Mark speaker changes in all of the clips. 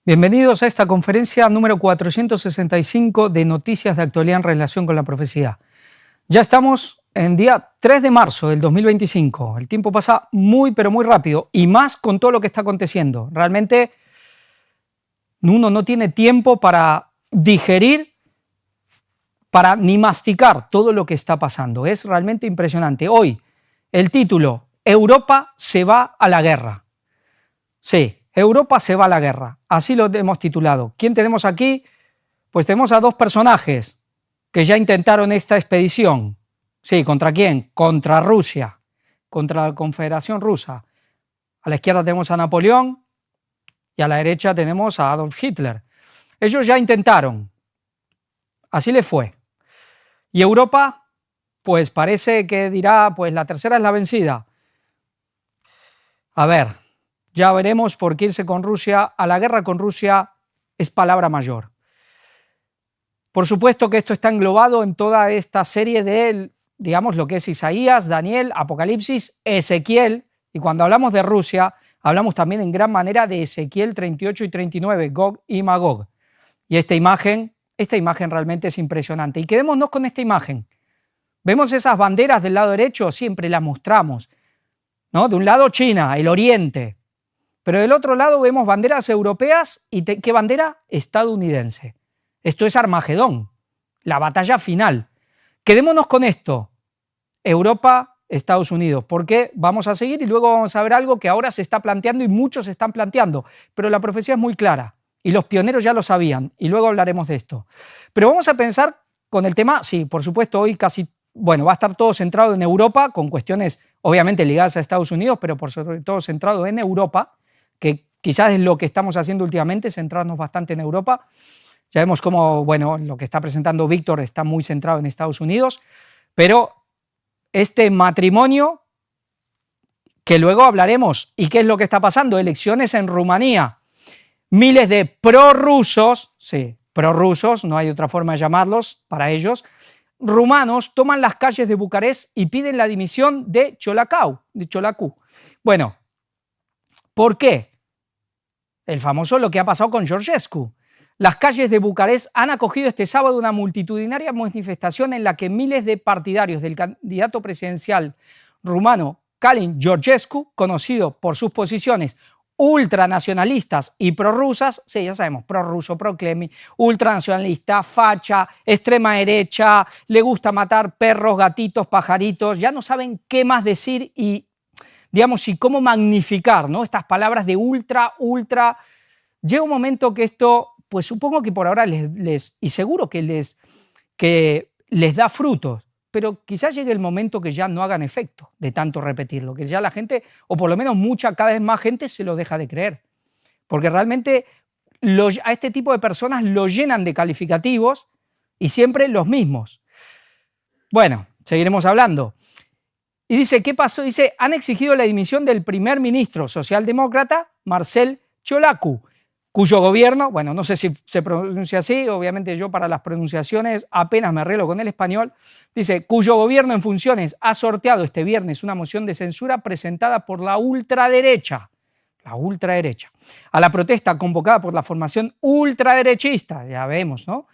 Speaker 1: Bienvenidos a esta conferencia número 465 de Noticias de Actualidad en relación con la profecía. Ya estamos en día 3 de marzo del 2025. El tiempo pasa muy, pero muy rápido, y más con todo lo que está aconteciendo. Realmente uno no tiene tiempo para digerir, para ni masticar todo lo que está pasando. Es realmente impresionante. Hoy, el título: Europa se va a la guerra. Sí. Europa se va a la guerra, así lo hemos titulado. ¿Quién tenemos aquí? Pues tenemos a dos personajes que ya intentaron esta expedición. Sí, ¿contra quién? Contra Rusia, contra la Confederación Rusa. A la izquierda tenemos a Napoleón y a la derecha tenemos a Adolf Hitler. Ellos ya intentaron, así le fue. Y Europa, pues parece que dirá, pues la tercera es la vencida. A ver, ya veremos, porque irse con Rusia a la guerra con Rusia es palabra mayor. Por supuesto que esto está englobado en toda esta serie de, digamos, lo que es Isaías, Daniel, Apocalipsis, Ezequiel, y cuando hablamos de Rusia, hablamos también en gran manera de Ezequiel 38 y 39, Gog y Magog. Y esta imagen realmente es impresionante. Y quedémonos con esta imagen. ¿Vemos esas banderas del lado derecho? Siempre las mostramos, ¿no? De un lado China, el Oriente. Pero del otro lado vemos banderas europeas y ¿qué bandera? Estadounidense. Esto es Armagedón, la batalla final. Quedémonos con esto, Europa, Estados Unidos, porque vamos a seguir y luego vamos a ver algo que ahora se está planteando y muchos se están planteando, pero la profecía es muy clara y los pioneros ya lo sabían y luego hablaremos de esto. Pero vamos a pensar con el tema, sí, por supuesto hoy va a estar todo centrado en Europa, con cuestiones obviamente ligadas a Estados Unidos, pero por sobre todo centrado en Europa, que quizás es lo que estamos haciendo últimamente, centrarnos bastante en Europa. Ya vemos cómo, lo que está presentando Víctor está muy centrado en Estados Unidos, pero este matrimonio, que luego hablaremos, ¿y qué es lo que está pasando? Elecciones en Rumanía, miles de prorrusos, sí, prorrusos, no hay otra forma de llamarlos para ellos, rumanos toman las calles de Bucarest y piden la dimisión de Ciolacu. Bueno, ¿por qué? El famoso lo que ha pasado con Georgescu. Las calles de Bucarest han acogido este sábado una multitudinaria manifestación en la que miles de partidarios del candidato presidencial rumano Calin Georgescu, conocido por sus posiciones ultranacionalistas y prorrusas, sí, ya sabemos, prorruso, proclemi, ultranacionalista, facha, extrema derecha, le gusta matar perros, gatitos, pajaritos, ya no saben qué más decir y cómo magnificar, ¿no? Estas palabras de ultra. Llega un momento que esto, pues supongo que por ahora y seguro que les da frutos, pero quizás llegue el momento que ya no hagan efecto de tanto repetirlo, que ya la gente, o por lo menos cada vez más gente se lo deja de creer, porque realmente a este tipo de personas lo llenan de calificativos y siempre los mismos. Bueno, seguiremos hablando. Y dice, ¿qué pasó? Dice, han exigido la dimisión del primer ministro socialdemócrata Marcel Ciolacu, cuyo gobierno, no sé si se pronuncia así, obviamente yo para las pronunciaciones apenas me arreglo con el español, dice, cuyo gobierno en funciones ha sorteado este viernes una moción de censura presentada por la ultraderecha, a la protesta convocada por la formación ultraderechista, ya vemos, ¿no?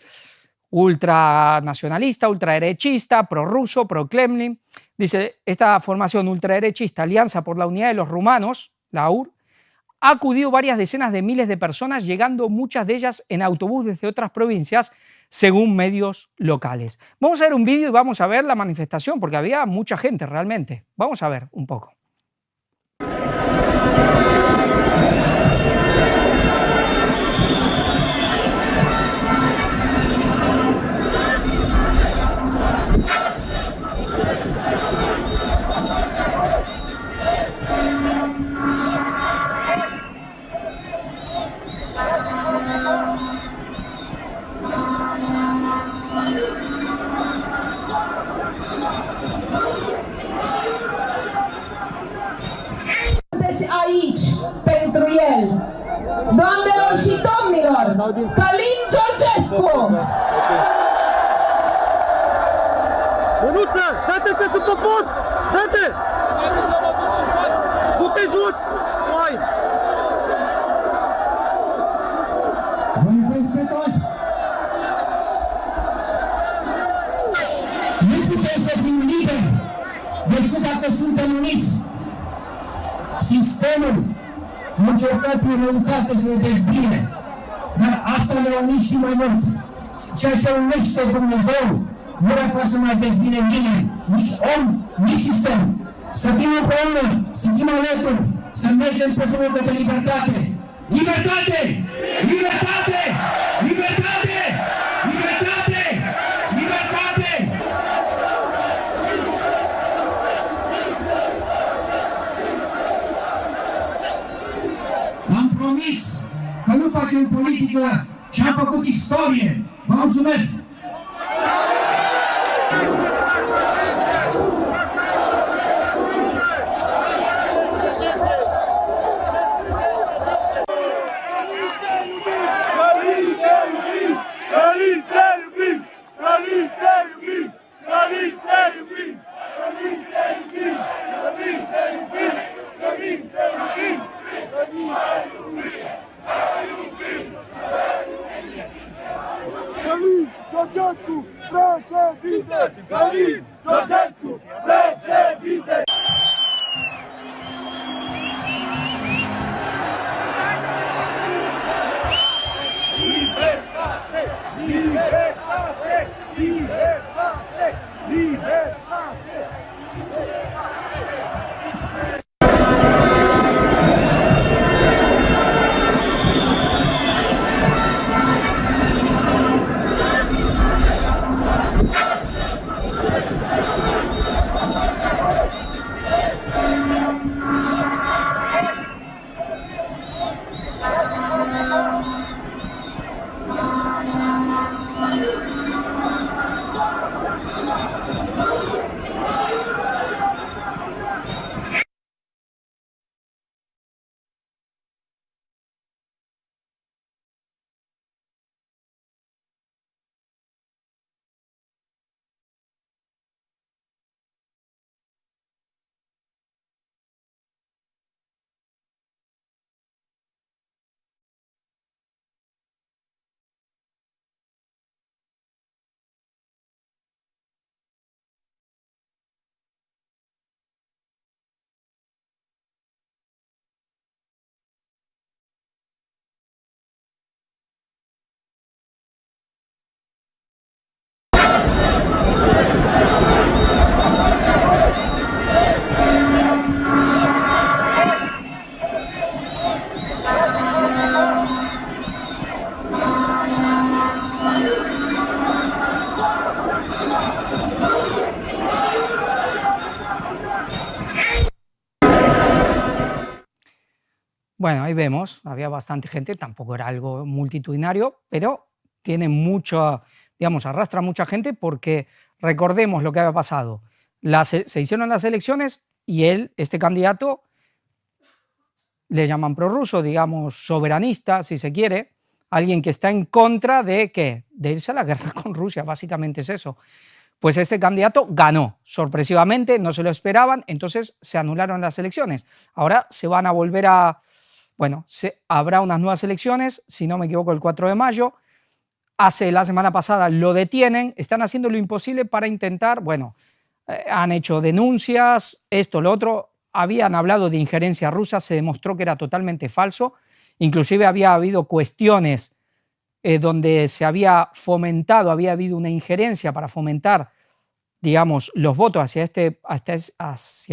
Speaker 1: Ultranacionalista, ultraderechista, prorruso, pro-Kremlin. Dice, esta formación ultraderechista, Alianza por la Unidad de los Rumanos, la UR, ha acudido varias decenas de miles de personas, llegando muchas de ellas en autobús desde otras provincias, según medios locales. Vamos a ver un vídeo y vamos a ver la manifestación, porque había mucha gente realmente. Vamos a ver un poco.
Speaker 2: Aici pentru el. Doamnelor și domnilor, Calin Georgescu!
Speaker 3: Mânuță, dă-te sub post! Dă-te! Du-te jos! Nu aici!
Speaker 4: Mis respetos. Nu putem să fim liberi decât dacă suntem uniți. Sistemul a încercat prin răutate să ne dezbine, dar asta ne-a unit și mai mult. Ceea ce unește Dumnezeu nu mai poate să mai dezbine nimeni, nici om, nici sistem. Să fim împreună, să fim alături, să mergem pe drumul către libertate. Libertate! Libertate! Libertate! Libertate! Libertate! Am promis că nu facem politică și am făcut istorie. Vă mulțumesc!
Speaker 3: Călin Georgescu, președinte! Călin Georgescu, președinte! Libertate! Libertate! Libertate! Libertate!
Speaker 1: Bueno, ahí vemos, había bastante gente, tampoco era algo multitudinario, pero tiene mucho, digamos, arrastra mucha gente porque recordemos lo que había pasado. Se hicieron las elecciones y él, este candidato, le llaman prorruso, digamos, soberanista, si se quiere, alguien que está en contra de ¿qué? De irse a la guerra con Rusia, básicamente es eso. Pues este candidato ganó sorpresivamente, no se lo esperaban, entonces se anularon las elecciones. Ahora se van a volver a... Bueno, habrá unas nuevas elecciones, si no me equivoco, el 4 de mayo. La semana pasada lo detienen, están haciendo lo imposible para intentar, bueno, han hecho denuncias, esto, lo otro, habían hablado de injerencia rusa, se demostró que era totalmente falso, inclusive había habido cuestiones donde se había fomentado, había habido una injerencia para fomentar, digamos, los votos hacia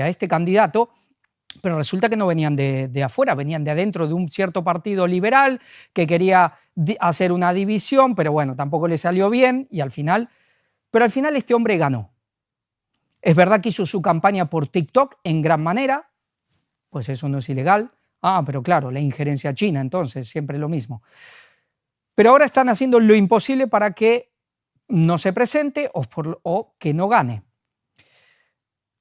Speaker 1: este candidato, pero resulta que no venían de afuera, venían de adentro de un cierto partido liberal que quería hacer una división, pero bueno, tampoco le salió bien y al final este hombre ganó. Es verdad que hizo su campaña por TikTok en gran manera, pues eso no es ilegal. Pero claro, la injerencia china, entonces, siempre lo mismo. Pero ahora están haciendo lo imposible para que no se presente o que no gane.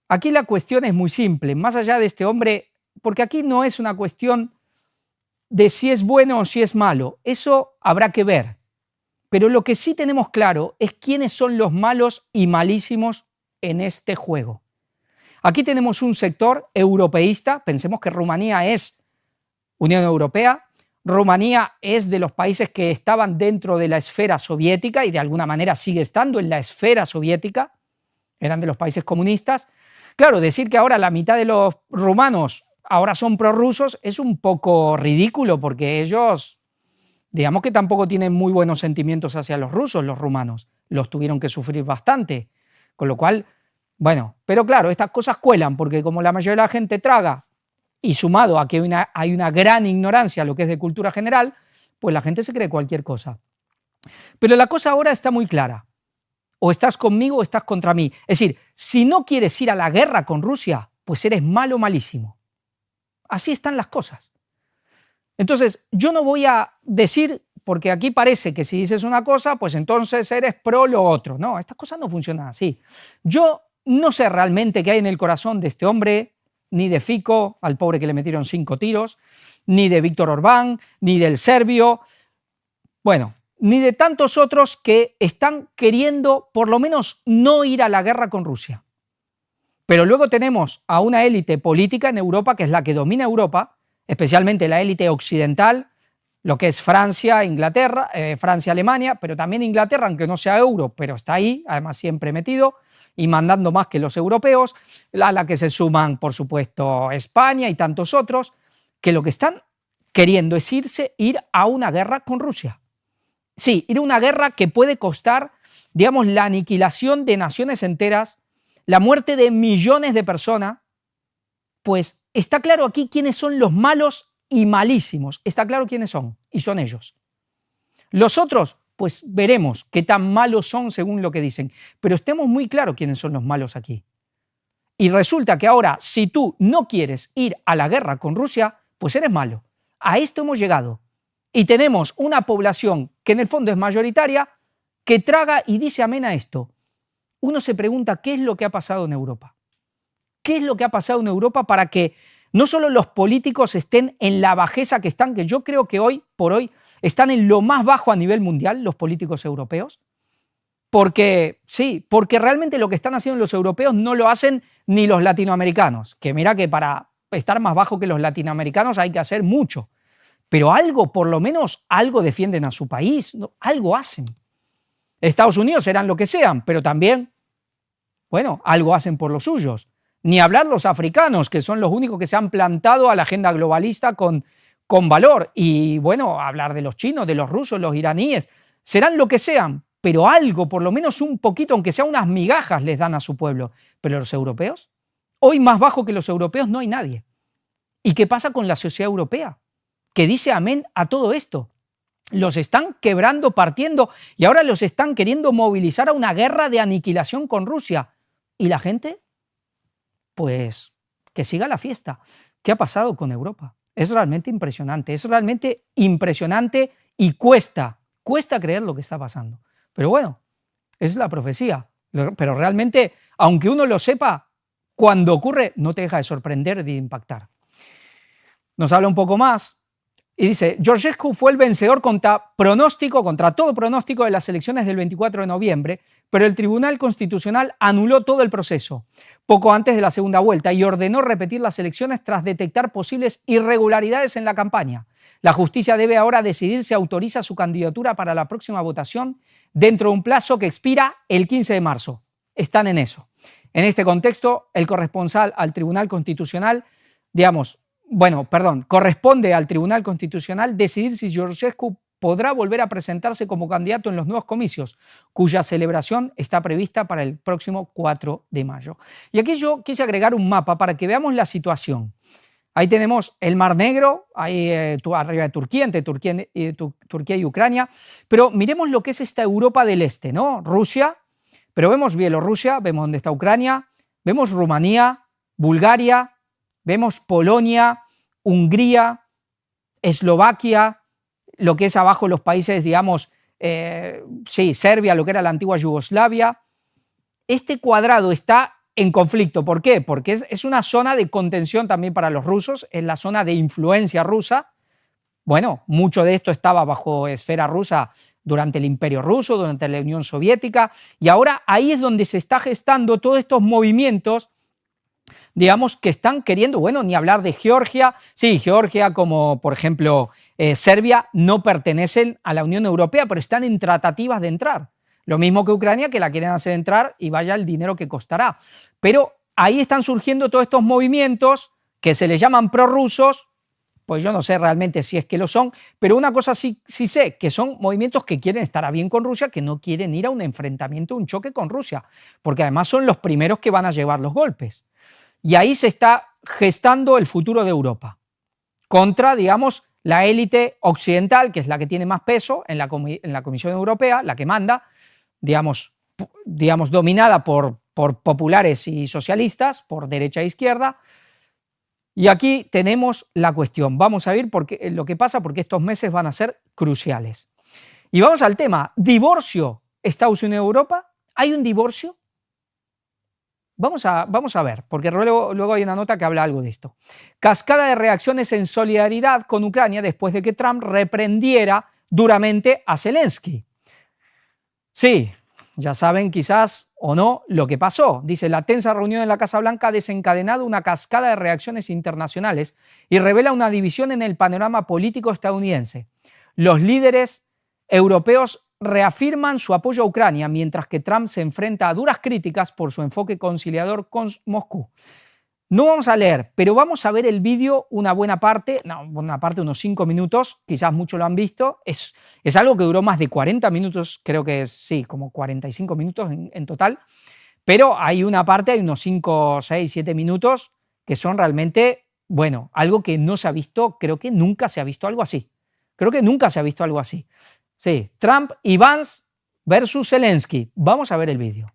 Speaker 1: Aquí la cuestión es muy simple, más allá de este hombre, porque aquí no es una cuestión de si es bueno o si es malo, eso habrá que ver. Pero lo que sí tenemos claro es quiénes son los malos y malísimos en este juego. Aquí tenemos un sector europeísta, pensemos que Rumanía es Unión Europea, Rumanía es de los países que estaban dentro de la esfera soviética y de alguna manera sigue estando en la esfera soviética, eran de los países comunistas. Claro, decir que ahora la mitad de los rumanos ahora son prorrusos es un poco ridículo porque ellos, digamos que tampoco tienen muy buenos sentimientos hacia los rusos, los rumanos, los tuvieron que sufrir bastante, con lo cual, bueno, pero claro, estas cosas cuelan porque como la mayoría de la gente traga y sumado a que hay una gran ignorancia a lo que es de cultura general, pues la gente se cree cualquier cosa. Pero la cosa ahora está muy clara. O estás conmigo o estás contra mí. Es decir, si no quieres ir a la guerra con Rusia, pues eres malo, malísimo. Así están las cosas. Entonces, yo no voy a decir, porque aquí parece que si dices una cosa, pues entonces eres pro lo otro. No, estas cosas no funcionan así. Yo no sé realmente qué hay en el corazón de este hombre, ni de Fico, al pobre que le metieron 5 tiros, ni de Víctor Orbán, ni del serbio. Bueno, ni de tantos otros que están queriendo por lo menos no ir a la guerra con Rusia. Pero luego tenemos a una élite política en Europa que es la que domina Europa, especialmente la élite occidental, lo que es Francia, Inglaterra, Francia, Alemania, pero también Inglaterra, aunque no sea euro, pero está ahí, además siempre metido y mandando más que los europeos, a la que se suman, por supuesto, España y tantos otros, que lo que están queriendo es ir a una guerra con Rusia. Sí, ir a una guerra que puede costar, digamos, la aniquilación de naciones enteras, la muerte de millones de personas, pues está claro aquí quiénes son los malos y malísimos, está claro quiénes son, y son ellos. Los otros, pues veremos qué tan malos son según lo que dicen, pero estemos muy claros quiénes son los malos aquí. Y resulta que ahora, si tú no quieres ir a la guerra con Rusia, pues eres malo. A esto hemos llegado. Y tenemos una población que en el fondo es mayoritaria, que traga y dice amén a esto. Uno se pregunta qué es lo que ha pasado en Europa. ¿Qué es lo que ha pasado en Europa para que no solo los políticos estén en la bajeza que están, que yo creo que hoy por hoy están en lo más bajo a nivel mundial los políticos europeos? Porque sí, porque realmente lo que están haciendo los europeos no lo hacen ni los latinoamericanos, que mira que para estar más bajo que los latinoamericanos hay que hacer mucho. Pero algo, por lo menos, algo defienden a su país, ¿no? Algo hacen. Estados Unidos serán lo que sean, pero también, bueno, algo hacen por los suyos. Ni hablar los africanos, que son los únicos que se han plantado a la agenda globalista con valor. Y bueno, hablar de los chinos, de los rusos, los iraníes, serán lo que sean, pero algo, por lo menos un poquito, aunque sea unas migajas, les dan a su pueblo. Pero los europeos, hoy más bajo que los europeos no hay nadie. ¿Y qué pasa con la sociedad europea? Que dice amén a todo esto. Los están quebrando, partiendo, y ahora los están queriendo movilizar a una guerra de aniquilación con Rusia. ¿Y la gente? Pues que siga la fiesta. ¿Qué ha pasado con Europa? Es realmente impresionante y cuesta creer lo que está pasando. Pero bueno, es la profecía. Pero realmente, aunque uno lo sepa, cuando ocurre no te deja de sorprender y de impactar. Nos habla un poco más. Y dice, Georgescu fue el vencedor contra todo pronóstico de las elecciones del 24 de noviembre, pero el Tribunal Constitucional anuló todo el proceso poco antes de la segunda vuelta y ordenó repetir las elecciones tras detectar posibles irregularidades en la campaña. La justicia debe ahora decidir si autoriza su candidatura para la próxima votación dentro de un plazo que expira el 15 de marzo. Están en eso. En este contexto, el corresponsal al Tribunal Constitucional, corresponde al Tribunal Constitucional decidir si Georgescu podrá volver a presentarse como candidato en los nuevos comicios, cuya celebración está prevista para el próximo 4 de mayo. Y aquí yo quise agregar un mapa para que veamos la situación. Ahí tenemos el Mar Negro, ahí arriba de Turquía, entre Turquía y Ucrania, pero miremos lo que es esta Europa del Este, ¿no? Rusia, pero vemos Bielorrusia, vemos dónde está Ucrania, vemos Rumanía, Bulgaria, vemos Polonia, Hungría, Eslovaquia, lo que es abajo los países, Serbia, lo que era la antigua Yugoslavia. Este cuadrado está en conflicto. ¿Por qué? Porque es una zona de contención también para los rusos, es la zona de influencia rusa. Bueno, mucho de esto estaba bajo esfera rusa durante el Imperio Ruso, durante la Unión Soviética, y ahora ahí es donde se está gestando todos estos movimientos, que están queriendo, ni hablar de Georgia, sí, Georgia como por ejemplo Serbia no pertenecen a la Unión Europea, pero están en tratativas de entrar. Lo mismo que Ucrania, que la quieren hacer entrar y vaya el dinero que costará. Pero ahí están surgiendo todos estos movimientos que se les llaman prorrusos. Pues yo no sé realmente si es que lo son, pero una cosa sí sé, que son movimientos que quieren estar a bien con Rusia, que no quieren ir a un enfrentamiento, un choque con Rusia, porque además son los primeros que van a llevar los golpes. Y ahí se está gestando el futuro de Europa, contra, digamos, la élite occidental, que es la que tiene más peso en la Comisión Europea, la que manda, digamos dominada por populares y socialistas, por derecha e izquierda. Y aquí tenemos la cuestión. Vamos a ver lo que pasa, porque estos meses van a ser cruciales. Y vamos al tema. ¿Divorcio Estados Unidos-Europa? ¿Hay un divorcio? Vamos a ver, porque luego hay una nota que habla algo de esto. Cascada de reacciones en solidaridad con Ucrania después de que Trump reprendiera duramente a Zelensky. Sí, ya saben quizás o no lo que pasó. Dice, la tensa reunión en la Casa Blanca ha desencadenado una cascada de reacciones internacionales y revela una división en el panorama político estadounidense. Los líderes europeos reafirman su apoyo a Ucrania, mientras que Trump se enfrenta a duras críticas por su enfoque conciliador con Moscú. No vamos a leer, pero vamos a ver el vídeo, una buena parte, unos 5 minutos, quizás muchos lo han visto. Es algo que duró más de 40 minutos, creo que sí, como 45 minutos en total, pero hay una parte, hay unos 5, 6, 7 minutos que son realmente, bueno, algo que no se ha visto, creo que nunca se ha visto algo así. Sí, Trump y Vance versus Zelensky. Vamos a ver el vídeo.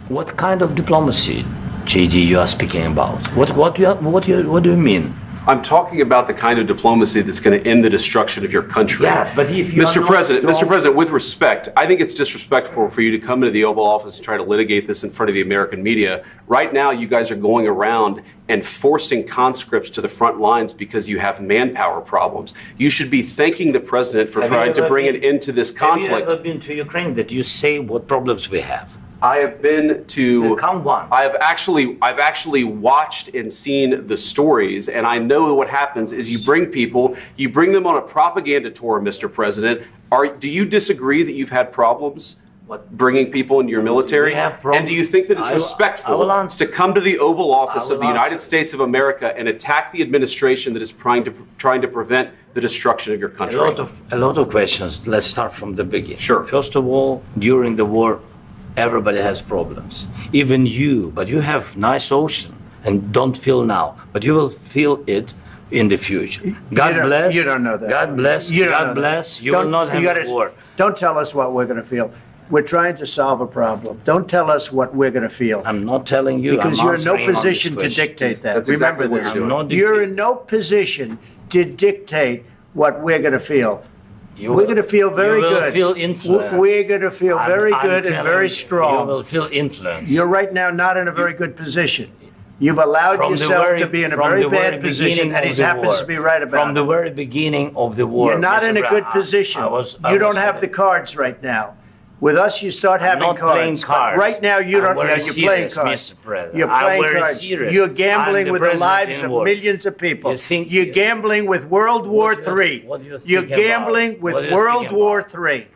Speaker 5: What kind of diplomacy, JD, you are speaking about? What do you mean?
Speaker 6: I'm talking about the kind of diplomacy that's going to end the destruction of your country.
Speaker 5: Yes, but if you
Speaker 6: Mr. President, with respect, I think it's disrespectful for you to come into the Oval Office and try to litigate this in front of the American media. Right now, you guys are going around and forcing conscripts to the front lines because you have manpower problems. You should be thanking the president for trying to bring an end to this conflict.
Speaker 5: Have you ever been to Ukraine that you say what problems we have?
Speaker 6: I have been to.
Speaker 5: Come once.
Speaker 6: I've actually watched and seen the stories, and I know what happens is you bring them on a propaganda tour, Mr. President. Do you disagree that you've had problems bringing people into your military? And do you think that it's respectful to come to the Oval Office of the United States of America and attack the administration that is trying to prevent the destruction of your country?
Speaker 5: A lot of questions. Let's start from the beginning.
Speaker 6: Sure.
Speaker 5: First of all, during the war, everybody has problems, even you, but you have nice ocean and don't feel now, but you will feel it in the future. God bless.
Speaker 7: You don't know that.
Speaker 5: God bless. God bless. You will not have a war.
Speaker 7: Don't tell us what we're going to feel. We're trying to solve a problem. Don't tell us what we're going to feel.
Speaker 5: I'm not telling you.
Speaker 7: Because you're in no position to dictate that.
Speaker 6: That's
Speaker 7: Remember
Speaker 6: exactly what
Speaker 7: this. You're in no position to dictate what we're going to feel. We're going to feel very good.
Speaker 5: You will feel influence.
Speaker 7: We're going to feel very good and very strong.
Speaker 5: You will feel influence.
Speaker 7: You're right now not in a very good position. You've allowed yourself to be in a very bad position, and he happens to be right about it.
Speaker 5: From the very beginning of the war.
Speaker 7: You're not in a good position. You don't have the cards right now. With us, you start having cards. But right now, you don't. You're playing cards. You're playing cards. You're gambling with the lives of millions of people. You're gambling with World War III. You're gambling with World War III.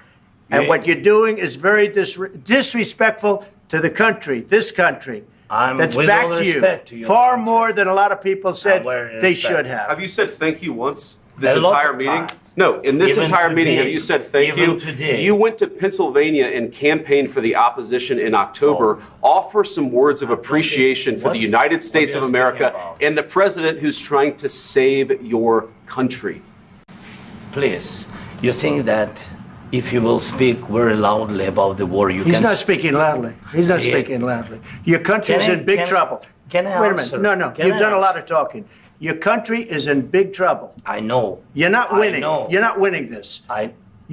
Speaker 7: And what you're doing is very disrespectful to the country, this country. That's back to you. Far more than a lot of people said they should have.
Speaker 6: Have you said thank you once this entire meeting? No, in this entire meeting, have you said thank you? You went to Pennsylvania and campaigned for the opposition in October. Offer some words of appreciation for the United States of America and the president who's trying to save your country.
Speaker 5: Please, you think that if you will speak very loudly about the war, you can...
Speaker 7: He's not speaking loudly. He's not speaking loudly. Your country is in big trouble.
Speaker 5: Can I answer?
Speaker 7: Wait a minute. No. You've done a lot of talking. Your country is in big trouble.
Speaker 5: I know.
Speaker 7: You're not winning. You're not winning this.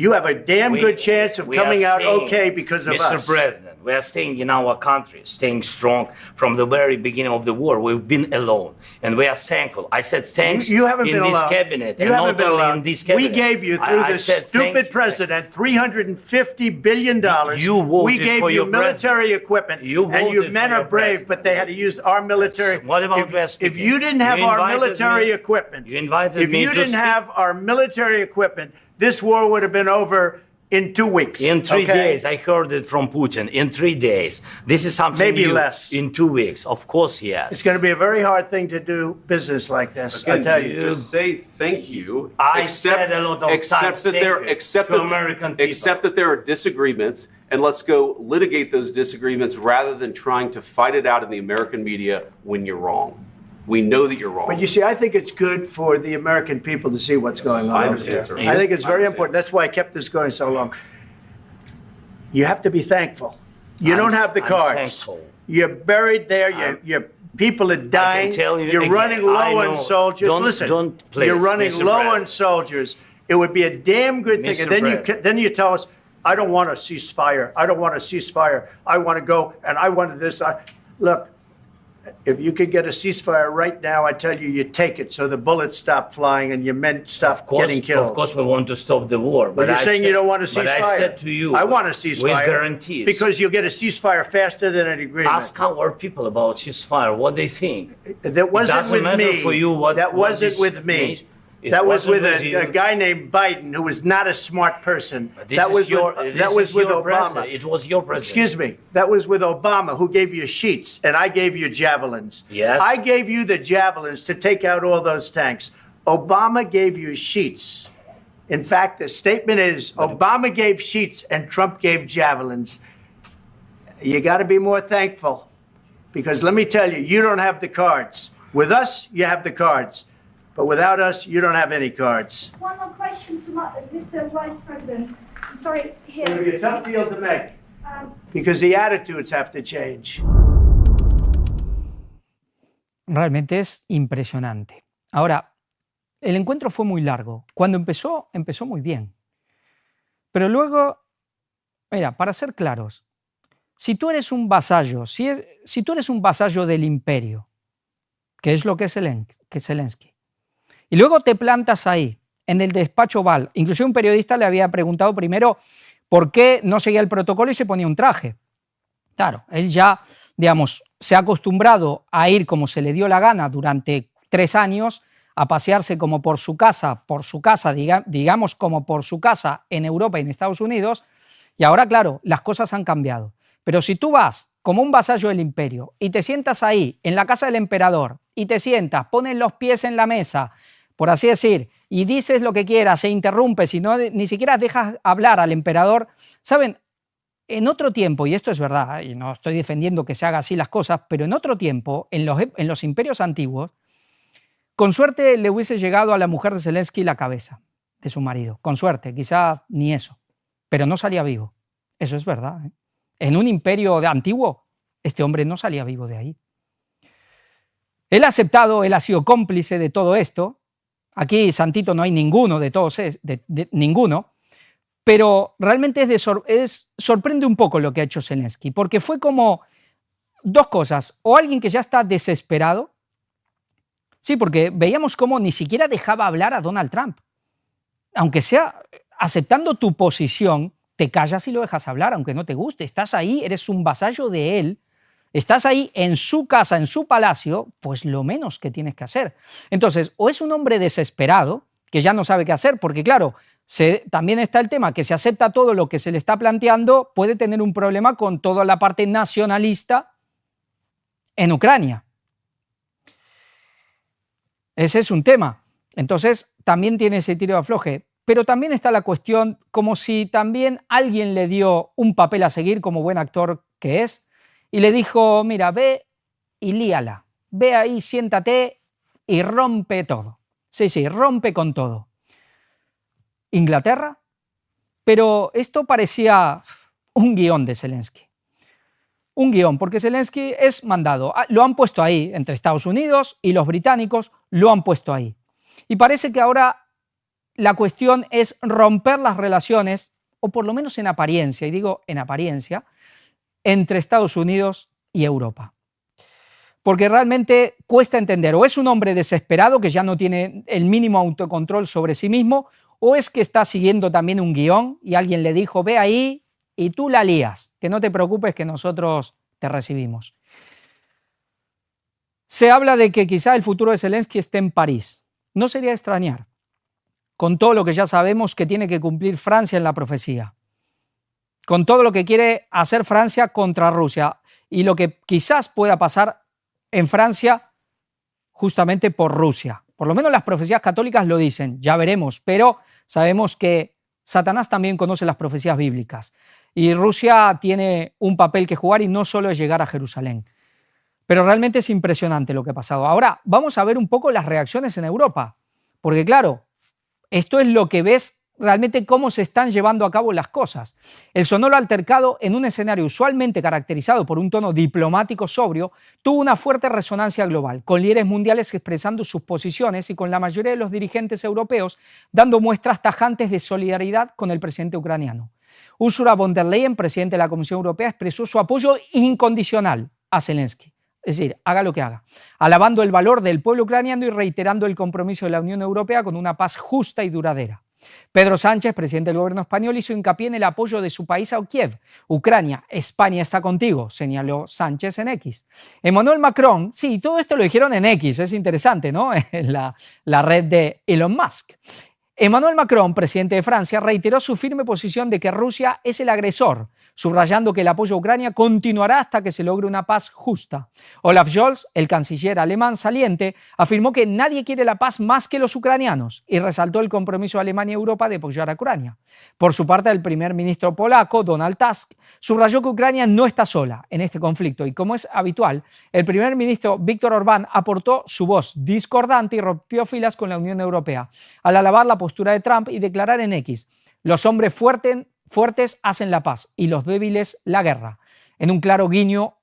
Speaker 7: you have a damn good chance of coming out okay because of us.
Speaker 5: Mr. President, we are staying in our country, staying strong from the very beginning of the war. We've been alone, and we are thankful. I said thanks
Speaker 7: you haven't
Speaker 5: in
Speaker 7: been
Speaker 5: this
Speaker 7: alone.
Speaker 5: cabinet,
Speaker 7: You
Speaker 5: and
Speaker 7: haven't
Speaker 5: not
Speaker 7: been
Speaker 5: only
Speaker 7: alone.
Speaker 5: in this cabinet.
Speaker 7: We gave you, through
Speaker 5: I
Speaker 7: this
Speaker 5: said
Speaker 7: stupid president, $350 billion.
Speaker 5: You voted
Speaker 7: we gave
Speaker 5: for
Speaker 7: you
Speaker 5: your
Speaker 7: military
Speaker 5: president.
Speaker 7: equipment,
Speaker 5: You
Speaker 7: and you
Speaker 5: voted
Speaker 7: men
Speaker 5: for
Speaker 7: are
Speaker 5: your
Speaker 7: brave,
Speaker 5: president.
Speaker 7: but they had to use our military.
Speaker 5: Yes. What about West
Speaker 7: if
Speaker 5: Indies?
Speaker 7: you didn't have
Speaker 5: You
Speaker 7: our
Speaker 5: invited
Speaker 7: military
Speaker 5: me-
Speaker 7: equipment,
Speaker 5: You invited
Speaker 7: if
Speaker 5: me
Speaker 7: you
Speaker 5: to
Speaker 7: didn't
Speaker 5: speak.
Speaker 7: have our military equipment, this war would have been over in 2 weeks.
Speaker 5: In 3
Speaker 7: okay?
Speaker 5: days, I heard it from Putin. In 3 days, this is something
Speaker 7: Maybe
Speaker 5: new.
Speaker 7: less.
Speaker 5: In 2 weeks, of course, yes.
Speaker 7: It's going to be a very hard thing to do business like this. I
Speaker 6: Again,
Speaker 7: tell
Speaker 6: you
Speaker 7: you.
Speaker 6: just say thank you.
Speaker 5: I said a lot of
Speaker 6: except
Speaker 5: times
Speaker 6: that
Speaker 5: thank
Speaker 6: there,
Speaker 5: you
Speaker 6: except
Speaker 5: to
Speaker 6: that,
Speaker 5: American people.
Speaker 6: except that there are disagreements, and let's go litigate those disagreements rather than trying to fight it out in the American media when you're wrong. We know that you're wrong.
Speaker 7: But you see, I think it's good for the American people to see what's going on.
Speaker 6: I
Speaker 7: over
Speaker 6: understand,
Speaker 7: there.
Speaker 6: sir.
Speaker 7: I think it's
Speaker 6: I
Speaker 7: very
Speaker 6: understand.
Speaker 7: important. That's why I kept this going so long. You have to be thankful. You don't have the
Speaker 5: I'm
Speaker 7: cards.
Speaker 5: thankful.
Speaker 7: You're buried there. Your people are dying.
Speaker 5: tell you
Speaker 7: You're
Speaker 5: again,
Speaker 7: running
Speaker 5: I
Speaker 7: low
Speaker 5: know.
Speaker 7: on soldiers.
Speaker 5: Don't-
Speaker 7: Listen,
Speaker 5: don't please,
Speaker 7: you're running
Speaker 5: Mr.
Speaker 7: low
Speaker 5: President.
Speaker 7: on soldiers. It would be a damn good thing.
Speaker 5: Mr.
Speaker 7: And then
Speaker 5: President.
Speaker 7: then you tell us, I don't want a ceasefire. I don't want a ceasefire. I want to go and I want this. Look, if you could get a ceasefire right now, I tell you, you take it so the bullets stop flying and your men stop getting killed.
Speaker 5: Of course, we want to stop the war.
Speaker 7: But you're saying you don't want a ceasefire.
Speaker 5: But I said to you,
Speaker 7: I want a ceasefire.
Speaker 5: with guarantees.
Speaker 7: Because you'll get a ceasefire faster than an agreement.
Speaker 5: Ask our people about ceasefire, what they think.
Speaker 7: That wasn't
Speaker 5: doesn't
Speaker 7: with
Speaker 5: matter
Speaker 7: me.
Speaker 5: for you what-
Speaker 7: that
Speaker 5: what
Speaker 7: wasn't
Speaker 5: this
Speaker 7: with me.
Speaker 5: means. It
Speaker 7: That was
Speaker 5: wasn't
Speaker 7: with
Speaker 5: with you.
Speaker 7: a guy named Biden, who was not a smart person.
Speaker 5: This
Speaker 7: That
Speaker 5: is
Speaker 7: was
Speaker 5: your,
Speaker 7: with,
Speaker 5: this
Speaker 7: that was
Speaker 5: is
Speaker 7: with
Speaker 5: your
Speaker 7: Obama.
Speaker 5: president. It was your president.
Speaker 7: Excuse me. That was with Obama, who gave you sheets, and I gave you javelins.
Speaker 5: Yes.
Speaker 7: I gave you the javelins to take out all those tanks. Obama gave you sheets. In fact, the statement is Obama gave sheets and Trump gave javelins. You got to be more thankful, because let me tell you, you don't have the cards. With us, you have the cards. But without us, you don't have any cards.
Speaker 8: One more question to Mr. Vice President. I'm sorry,
Speaker 7: It's going to
Speaker 8: here.
Speaker 7: be a tough deal to make, because the attitudes have to change.
Speaker 1: Realmente es impresionante. Ahora, el encuentro fue muy largo. Cuando empezó, empezó muy bien. Pero luego, mira, para ser claros, si tú eres un vasallo, si tú eres un vasallo del imperio, que es lo que es Zelensky, y luego te plantas ahí, en el despacho Oval, inclusive un periodista le había preguntado primero por qué no seguía el protocolo y se ponía un traje. Claro, él ya, digamos, se ha acostumbrado a ir como se le dio la gana durante 3 años, a pasearse como por su casa, digamos como por su casa en Europa y en Estados Unidos, y ahora, claro, las cosas han cambiado. Pero si tú vas como un vasallo del imperio y te sientas ahí, en la casa del emperador, y te sientas, pones los pies en la mesa, por así decir, y dices lo que quieras, se interrumpes y ni siquiera dejas hablar al emperador, ¿saben? En otro tiempo, y esto es verdad, y no estoy defendiendo que se haga así las cosas, pero en otro tiempo, en los imperios antiguos, con suerte le hubiese llegado a la mujer de Zelensky la cabeza de su marido. Con suerte, quizá ni eso. Pero no salía vivo. Eso es verdad, ¿eh? En un imperio antiguo, este hombre no salía vivo de ahí. Él ha aceptado, él ha sido cómplice de todo esto. Aquí, santito, no hay ninguno de todos, ninguno. Pero realmente sorprende un poco lo que ha hecho Zelensky, porque fue como 2 cosas. O alguien que ya está desesperado. Sí, porque veíamos cómo ni siquiera dejaba hablar a Donald Trump. Aunque sea aceptando tu posición, te callas y lo dejas hablar, aunque no te guste. Estás ahí, eres un vasallo de él, estás ahí en su casa, en su palacio, pues lo menos que tienes que hacer. Entonces, o es un hombre desesperado, que ya no sabe qué hacer, porque claro, también está el tema que si acepta todo lo que se le está planteando, puede tener un problema con toda la parte nacionalista en Ucrania. Ese es un tema. Entonces, también tiene ese tiro de afloje. Pero también está la cuestión como si también alguien le dio un papel a seguir como buen actor que es y le dijo, mira, ve y líala. Ve ahí, siéntate y rompe todo. Sí, rompe con todo. Inglaterra. Pero esto parecía un guión de Zelensky. Un guión, porque Zelensky es mandado. Lo han puesto ahí, entre Estados Unidos y los británicos lo han puesto ahí. Y parece que ahora la cuestión es romper las relaciones, o por lo menos en apariencia, y digo en apariencia, entre Estados Unidos y Europa. Porque realmente cuesta entender, o es un hombre desesperado que ya no tiene el mínimo autocontrol sobre sí mismo, o es que está siguiendo también un guión y alguien le dijo, ve ahí y tú la lías, que no te preocupes que nosotros te recibimos. Se habla de que quizá el futuro de Zelensky esté en París. No sería extrañar, con todo lo que ya sabemos que tiene que cumplir Francia en la profecía, con todo lo que quiere hacer Francia contra Rusia y lo que quizás pueda pasar en Francia justamente por Rusia. Por lo menos las profecías católicas lo dicen, ya veremos, pero sabemos que Satanás también conoce las profecías bíblicas y Rusia tiene un papel que jugar y no solo es llegar a Jerusalén. Pero realmente es impresionante lo que ha pasado. Ahora vamos a ver un poco las reacciones en Europa, porque claro, esto es lo que ves realmente cómo se están llevando a cabo las cosas. El sonoro altercado en un escenario usualmente caracterizado por un tono diplomático sobrio tuvo una fuerte resonancia global, con líderes mundiales expresando sus posiciones y con la mayoría de los dirigentes europeos dando muestras tajantes de solidaridad con el presidente ucraniano. Ursula von der Leyen, presidente de la Comisión Europea, expresó su apoyo incondicional a Zelensky. Es decir, haga lo que haga, alabando el valor del pueblo ucraniano y reiterando el compromiso de la Unión Europea con una paz justa y duradera. Pedro Sánchez, presidente del gobierno español, hizo hincapié en el apoyo de su país a Kiev. Ucrania, España está contigo, señaló Sánchez en X. Emmanuel Macron, sí, todo esto lo dijeron en X, es interesante, ¿no? En la red de Elon Musk. Emmanuel Macron, presidente de Francia, reiteró su firme posición de que Rusia es el agresor, subrayando que el apoyo a Ucrania continuará hasta que se logre una paz justa. Olaf Scholz, el canciller alemán saliente, afirmó que nadie quiere la paz más que los ucranianos y resaltó el compromiso de Alemania y Europa de apoyar a Ucrania. Por su parte, el primer ministro polaco, Donald Tusk, subrayó que Ucrania no está sola en este conflicto y, como es habitual, el primer ministro Viktor Orbán aportó su voz discordante y rompió filas con la Unión Europea, al alabar la postura de Trump y declarar en X: los hombres fuertes hacen la paz y los débiles la guerra, en un claro guiño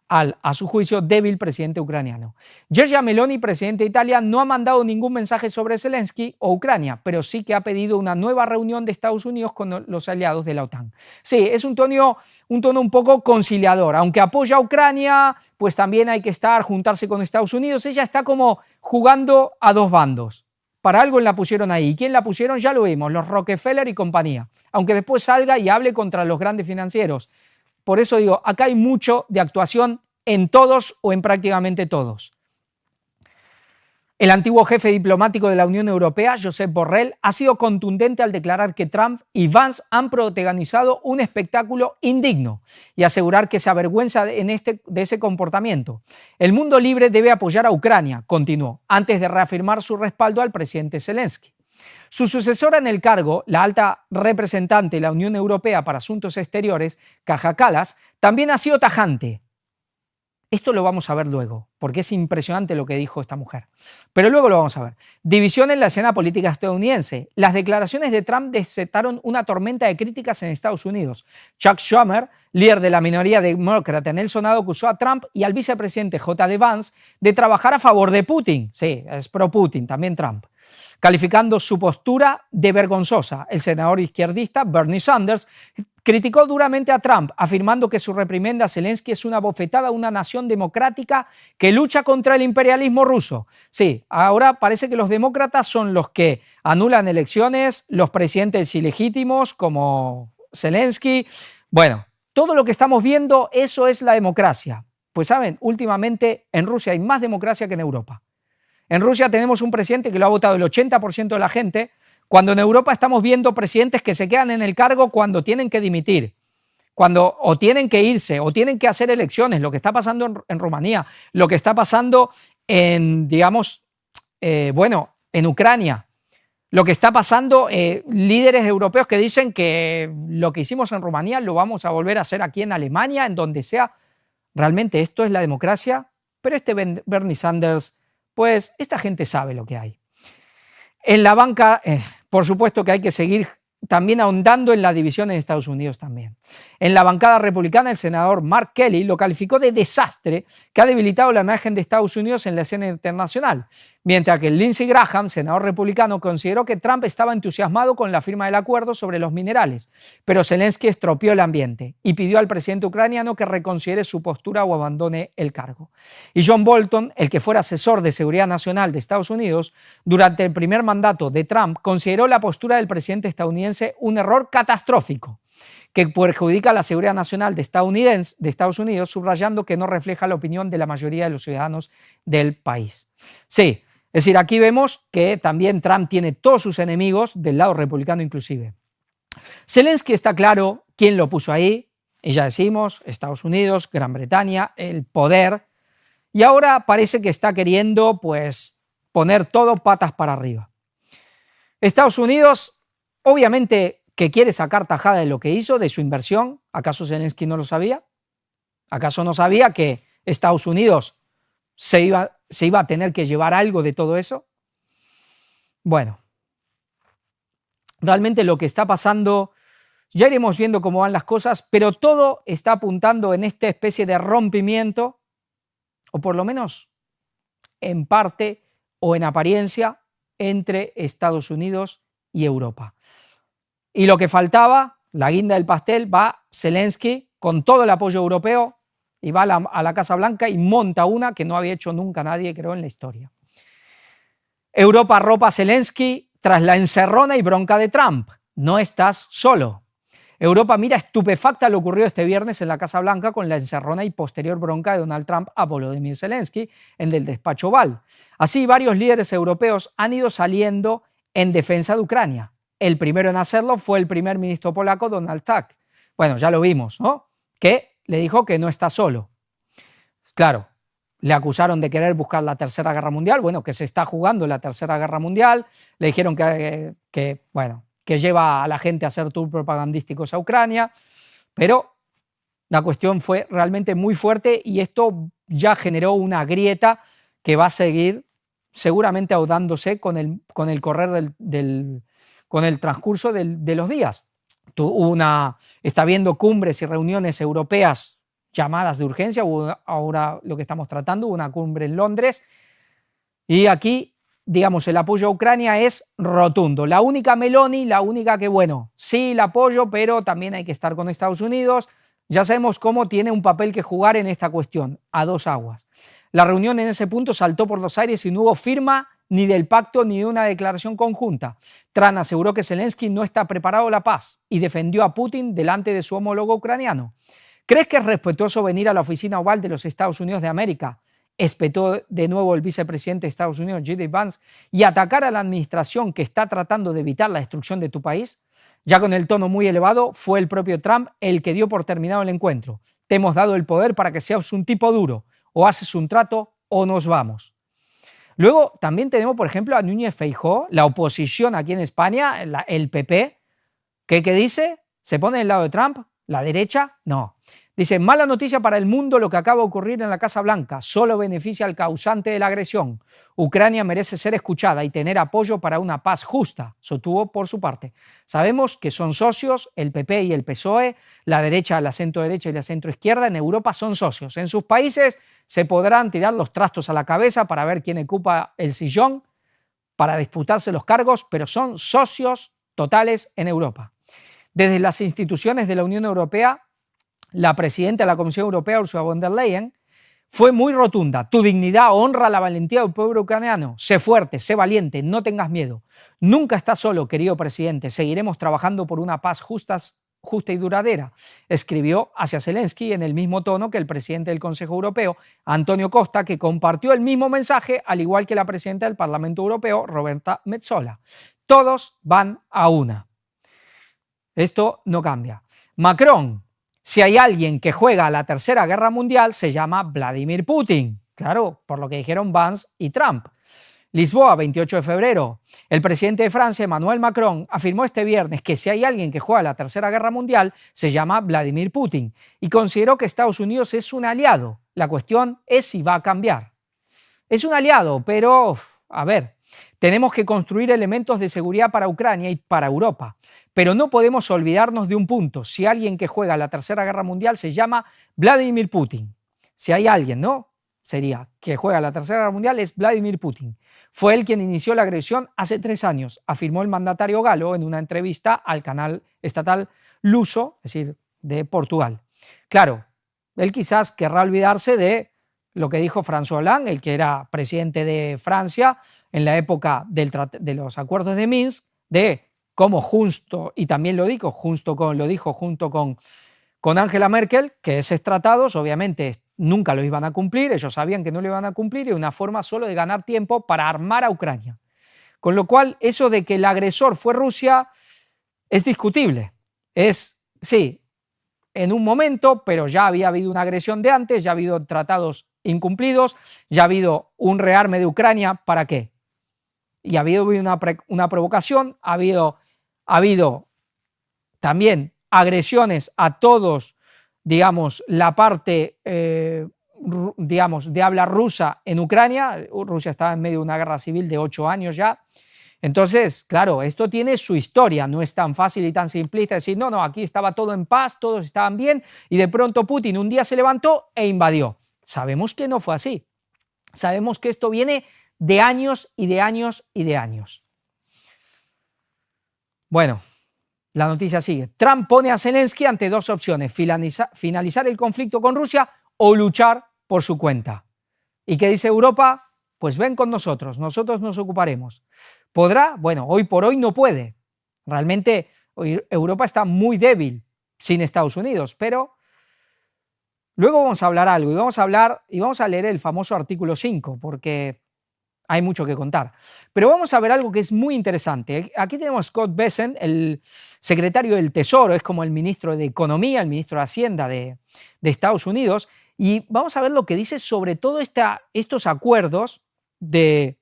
Speaker 1: al, a su juicio, débil presidente ucraniano. Giorgia Meloni, presidente de Italia, no ha mandado ningún mensaje sobre Zelensky o Ucrania, pero sí que ha pedido una nueva reunión de Estados Unidos con los aliados de la OTAN. Sí, es un tono un poco conciliador. Aunque apoya a Ucrania, pues también hay que juntarse con Estados Unidos. Ella está como jugando a dos bandos. Para algo la pusieron ahí. ¿Y quién la pusieron? Ya lo vimos, los Rockefeller y compañía. Aunque después salga y hable contra los grandes financieros. Por eso digo, acá hay mucho de actuación en todos o en prácticamente todos. El antiguo jefe diplomático de la Unión Europea, Josep Borrell, ha sido contundente al declarar que Trump y Vance han protagonizado un espectáculo indigno y asegurar que se avergüenza de ese comportamiento. El mundo libre debe apoyar a Ucrania, continuó, antes de reafirmar su respaldo al presidente Zelensky. Su sucesora en el cargo, la alta representante de la Unión Europea para Asuntos Exteriores, Kaja Kallas, también ha sido tajante. Esto lo vamos a ver luego, porque es impresionante lo que dijo esta mujer. Pero luego lo vamos a ver. División en la escena política estadounidense. Las declaraciones de Trump desataron una tormenta de críticas en Estados Unidos. Chuck Schumer, líder de la minoría demócrata en el Senado, acusó a Trump y al vicepresidente J.D. Vance de trabajar a favor de Putin. Sí, es pro-Putin, también Trump. Calificando su postura de vergonzosa, el senador izquierdista Bernie Sanders criticó duramente a Trump, afirmando que su reprimenda a Zelensky es una bofetada a una nación democrática que lucha contra el imperialismo ruso. Sí, ahora parece que los demócratas son los que anulan elecciones, los presidentes ilegítimos como Zelensky. Bueno, todo lo que estamos viendo, eso es la democracia. Pues saben, últimamente en Rusia hay más democracia que en Europa. En Rusia tenemos un presidente que lo ha votado el 80% de la gente, cuando en Europa estamos viendo presidentes que se quedan en el cargo cuando tienen que dimitir, cuando o tienen que irse o tienen que hacer elecciones, lo que está pasando en Rumanía, lo que está pasando en, digamos, en Ucrania, lo que está pasando, líderes europeos que dicen que lo que hicimos en Rumanía lo vamos a volver a hacer aquí en Alemania, en donde sea. Realmente esto es la democracia, pero Bernie Sanders, pues esta gente sabe lo que hay. En la banca, por supuesto que hay que seguir también ahondando en la división en Estados Unidos también. En la bancada republicana, el senador Mark Kelly lo calificó de desastre que ha debilitado la imagen de Estados Unidos en la escena internacional, mientras que Lindsey Graham, senador republicano, consideró que Trump estaba entusiasmado con la firma del acuerdo sobre los minerales, pero Zelensky estropeó el ambiente y pidió al presidente ucraniano que reconsidere su postura o abandone el cargo. Y John Bolton, el que fuera asesor de seguridad nacional de Estados Unidos, durante el primer mandato de Trump, consideró la postura del presidente estadounidense un error catastrófico que perjudica la seguridad nacional de Estados Unidos, subrayando que no refleja la opinión de la mayoría de los ciudadanos del país. Sí, es decir, aquí vemos que también Trump tiene todos sus enemigos, del lado republicano inclusive. Zelensky está claro quién lo puso ahí, y ya decimos, Estados Unidos, Gran Bretaña, el poder, y ahora parece que está queriendo pues poner todo patas para arriba. Estados Unidos, obviamente, que quiere sacar tajada de lo que hizo, de su inversión. ¿Acaso Zelensky no lo sabía? ¿Acaso no sabía que Estados Unidos se iba a tener que llevar algo de todo eso? Bueno, realmente lo que está pasando, ya iremos viendo cómo van las cosas, pero todo está apuntando en esta especie de rompimiento, o por lo menos en parte o en apariencia, entre Estados Unidos y Europa. Y lo que faltaba, la guinda del pastel, va Zelensky con todo el apoyo europeo y va a la Casa Blanca y monta una que no había hecho nunca nadie, creo, en la historia. Europa arropa a Zelensky tras la encerrona y bronca de Trump. No estás solo. Europa mira estupefacta lo ocurrido este viernes en la Casa Blanca con la encerrona y posterior bronca de Donald Trump a Volodymyr Zelensky en el despacho Oval. Así, varios líderes europeos han ido saliendo en defensa de Ucrania. El primero en hacerlo fue el primer ministro polaco, Donald Tusk. Bueno, ya lo vimos, ¿no? Que le dijo que no está solo. Claro, le acusaron de querer buscar la Tercera Guerra Mundial, bueno, que se está jugando la Tercera Guerra Mundial. Le dijeron que lleva a la gente a hacer tours propagandísticos a Ucrania, pero la cuestión fue realmente muy fuerte y esto ya generó una grieta que va a seguir seguramente ahondándose con el correr con el transcurso de los días. Está habiendo cumbres y reuniones europeas llamadas de urgencia, ahora lo que estamos tratando, una cumbre en Londres, y aquí, digamos, el apoyo a Ucrania es rotundo. La única Meloni, la única que, bueno, sí la apoyo, pero también hay que estar con Estados Unidos. Ya sabemos cómo tiene un papel que jugar en esta cuestión, a dos aguas. La reunión en ese punto saltó por los aires y no hubo firma ni del pacto ni de una declaración conjunta. Trump aseguró que Zelensky no está preparado a la paz y defendió a Putin delante de su homólogo ucraniano. ¿Crees que es respetuoso venir a la oficina oval de los Estados Unidos de América? Espetó de nuevo el vicepresidente de Estados Unidos, J.D. Vance, y atacar a la administración que está tratando de evitar la destrucción de tu país. Ya con el tono muy elevado, fue el propio Trump el que dio por terminado el encuentro. Te hemos dado el poder para que seas un tipo duro. O haces un trato o nos vamos. Luego también tenemos, por ejemplo, a Núñez Feijóo, la oposición aquí en España, el PP, ¿qué dice? ¿Se pone del lado de Trump? ¿La derecha? No. Dice, mala noticia para el mundo lo que acaba de ocurrir en la Casa Blanca, solo beneficia al causante de la agresión. Ucrania merece ser escuchada y tener apoyo para una paz justa, sostuvo por su parte. Sabemos que son socios, el PP y el PSOE, la derecha, la centro derecha y la centro izquierda en Europa son socios. En sus países se podrán tirar los trastos a la cabeza para ver quién ocupa el sillón, para disputarse los cargos, pero son socios totales en Europa. Desde las instituciones de la Unión Europea, la presidenta de la Comisión Europea, Ursula von der Leyen, fue muy rotunda. Tu dignidad honra la valentía del pueblo ucraniano. Sé fuerte, sé valiente, no tengas miedo. Nunca estás solo, querido presidente. Seguiremos trabajando por una paz justa y duradera, escribió hacia Zelensky en el mismo tono que el presidente del Consejo Europeo, Antonio Costa, que compartió el mismo mensaje, al igual que la presidenta del Parlamento Europeo, Roberta Metsola. Todos van a una. Esto no cambia. Macron, si hay alguien que juega a la Tercera Guerra Mundial, se llama Vladimir Putin. Claro, por lo que dijeron Vance y Trump. Lisboa, 28 de febrero. El presidente de Francia, Emmanuel Macron, afirmó este viernes que si hay alguien que juega a la Tercera Guerra Mundial, se llama Vladimir Putin y consideró que Estados Unidos es un aliado. La cuestión es si va a cambiar. Es un aliado, pero, a ver, Tenemos que construir elementos de seguridad para Ucrania y para Europa. Pero no podemos olvidarnos de un punto. Si alguien que juega la Tercera Guerra Mundial se llama Vladimir Putin. Si hay alguien, ¿no? Sería que juega la Tercera Guerra Mundial es Vladimir Putin. Fue él quien inició la agresión hace 3 años, afirmó el mandatario galo en una entrevista al canal estatal luso, es decir, de Portugal. Claro, él quizás querrá olvidarse de lo que dijo François Hollande, el que era presidente de Francia en la época de los acuerdos de Minsk, de cómo justo, y también lo dijo junto con Angela Merkel, que esos tratados obviamente nunca lo iban a cumplir, ellos sabían que no lo iban a cumplir y una forma solo de ganar tiempo para armar a Ucrania. Con lo cual, eso de que el agresor fue Rusia es discutible. Es, sí, en un momento, pero ya había habido una agresión de antes, ya ha habido tratados incumplidos, ya ha habido un rearme de Ucrania, ¿para qué? Y ha habido una provocación, ha habido también agresiones a todos, digamos, la parte, digamos, de habla rusa en Ucrania. Rusia estaba en medio de una guerra civil de 8 años ya. Entonces, claro, esto tiene su historia, no es tan fácil y tan simplista decir, no, no, aquí estaba todo en paz, todos estaban bien, y de pronto Putin un día se levantó e invadió. Sabemos que no fue así. Sabemos que esto viene de años y de años y de años. Bueno, la noticia sigue. Trump pone a Zelensky ante 2 opciones, finalizar el conflicto con Rusia o luchar por su cuenta. ¿Y qué dice Europa? Pues ven con nosotros nos ocuparemos. ¿Podrá? Bueno, hoy por hoy no puede. Realmente Europa está muy débil sin Estados Unidos, pero luego vamos a hablar algo y vamos a leer el famoso artículo 5 porque hay mucho que contar. Pero vamos a ver algo que es muy interesante. Aquí tenemos a Scott Bessent, el secretario del Tesoro, es como el ministro de Economía, el ministro de Hacienda de Estados Unidos, y vamos a ver lo que dice sobre todo estos acuerdos de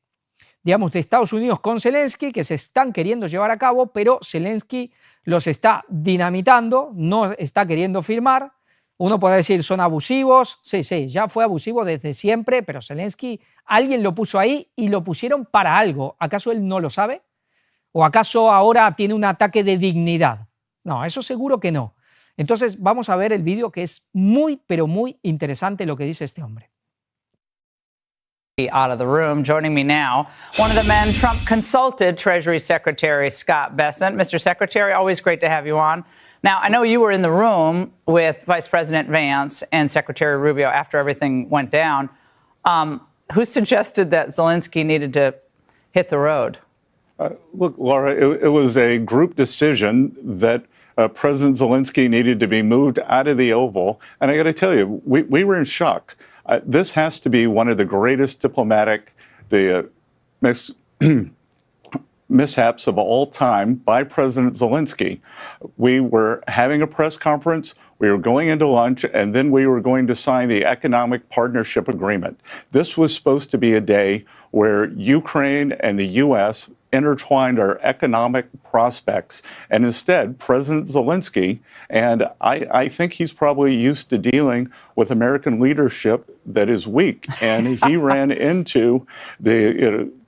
Speaker 1: Estados Unidos con Zelensky, que se están queriendo llevar a cabo, pero Zelensky los está dinamitando, no está queriendo firmar. Uno puede decir, son abusivos. Sí, ya fue abusivo desde siempre, pero Zelensky, alguien lo puso ahí y lo pusieron para algo. ¿Acaso él no lo sabe? ¿O acaso ahora tiene un ataque de dignidad? No, eso seguro que no. Entonces vamos a ver el vídeo que es muy, pero muy interesante lo que dice este hombre.
Speaker 9: Out of the room. Joining me now, one of the men Trump consulted, Treasury Secretary Scott Bessent. Mr. Secretary, always great to have you on. Now, I know you were in the room with Vice President Vance and Secretary Rubio after everything went down. Who suggested that Zelensky needed to hit the road?
Speaker 10: Look, Laura, it was a group decision that President Zelensky needed to be moved out of the Oval. And I got to tell you, we were in shock. This has to be one of the greatest diplomatic mishaps of all time by President Zelensky. We were having a press conference, we were going into lunch, and then we were going to sign the Economic Partnership Agreement. This was supposed to be a day where Ukraine and the U.S. intertwined our economic prospects. And instead, President Zelensky, and I think he's probably used to dealing with American leadership that is weak, and he ran into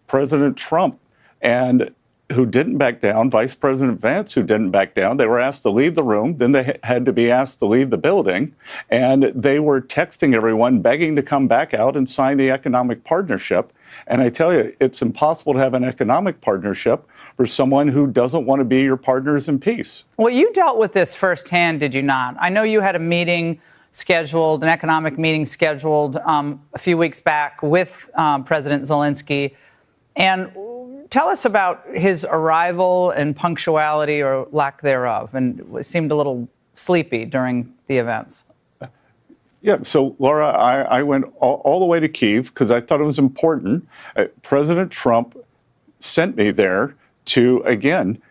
Speaker 10: President Trump, and who didn't back down, Vice President Vance, who didn't back down. They were asked to leave the room, then they had to be asked to leave the building, and they were texting everyone, begging to come back out and sign the economic partnership. And I tell you, it's impossible to have an economic partnership for someone who doesn't want to be your partners in peace.
Speaker 9: Well, you dealt with this firsthand, did you not? I know you had a meeting scheduled, an economic meeting scheduled a few weeks back with President Zelensky. And tell us about his arrival and punctuality or lack thereof. And it seemed a little sleepy during the events.
Speaker 10: Yeah, so Laura, I went all the way to Kyiv because I thought it was important. President Trump sent me there to, again,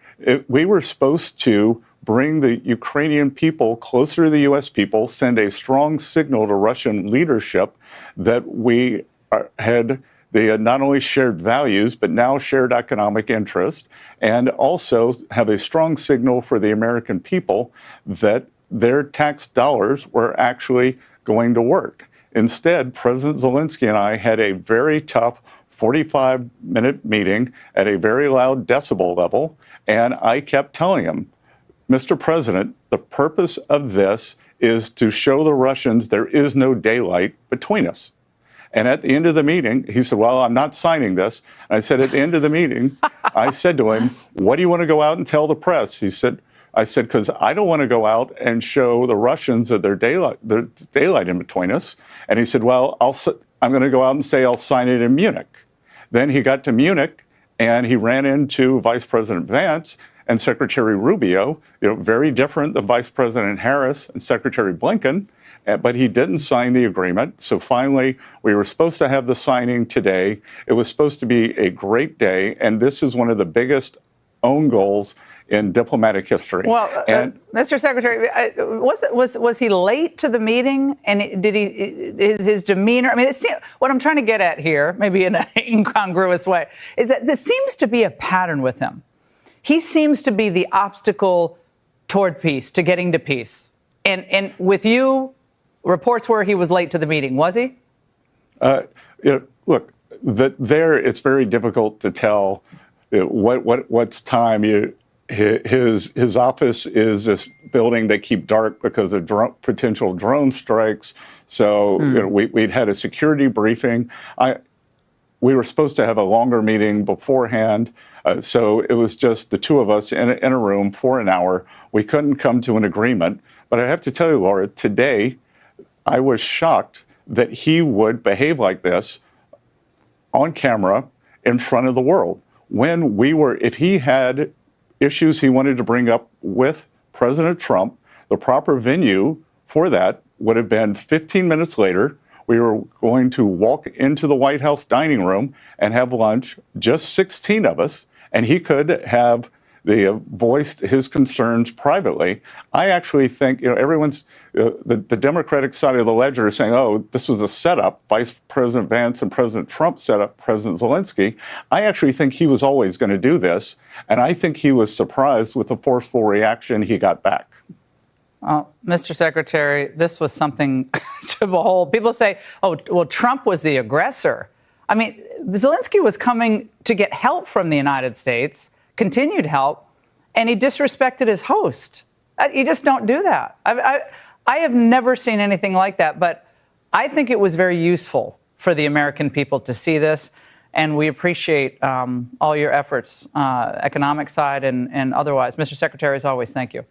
Speaker 10: we were supposed to bring the Ukrainian people closer to the U.S. people, send a strong signal to Russian leadership that we had not only shared values, but now shared economic interest, and also have a strong signal for the American people that their tax dollars were actually going to work. Instead, President Zelensky and I had a very tough 45-minute meeting at a very loud decibel level, and I kept telling him, Mr. President, the purpose of this is to show the Russians there is no daylight between us. And at the end of the meeting, he said, well, I'm not signing this. And I said, at the end of the meeting, I said to him, what do you want to go out and tell the press? I said, because I don't want to go out and show the Russians that there's daylight in between us. And he said, well, I'm going to go out and say I'll sign it in Munich. Then he got to Munich and he ran into Vice President Vance and Secretary Rubio, very different than Vice President Harris and Secretary Blinken, but he didn't sign the agreement. So finally, we were supposed to have the signing today. It was supposed to be a great day, and this is one of the biggest own goals in diplomatic history.
Speaker 9: Well, Mr. Secretary, was he late to the meeting? And did his demeanor? I mean, what I'm trying to get at here, maybe in an incongruous way, is that there seems to be a pattern with him. He seems to be the obstacle toward peace, to getting to peace. And with you, reports were he was late to the meeting. Was he?
Speaker 10: Look, it's very difficult to tell what's time. His office is this building they keep dark because of potential drone strikes. So we'd had a security briefing. We were supposed to have a longer meeting beforehand. So it was just the two of us in a room for an hour. We couldn't come to an agreement. But I have to tell you, Laura, today I was shocked that he would behave like this on camera in front of the world. If he had issues he wanted to bring up with President Trump, the proper venue for that would have been 15 minutes later. We were going to walk into the White House dining room and have lunch, just 16 of us, and he could have voiced his concerns privately. I actually think, everyone's, the Democratic side of the ledger is saying, oh, this was a setup. Vice President Vance and President Trump set up President Zelensky. I actually think he was always going to do this, and I think he was surprised with the forceful reaction he got back.
Speaker 9: Mr. Secretary, this was something to behold. People say, oh, well, Trump was the aggressor. I mean, Zelensky was coming to get help from the United States, continued help, and he disrespected his host. You just don't do that. I have never seen anything like that, but I think it was very useful for the American people to see this, and we appreciate all your efforts, economic side and otherwise. Mr. Secretary, as always, thank you.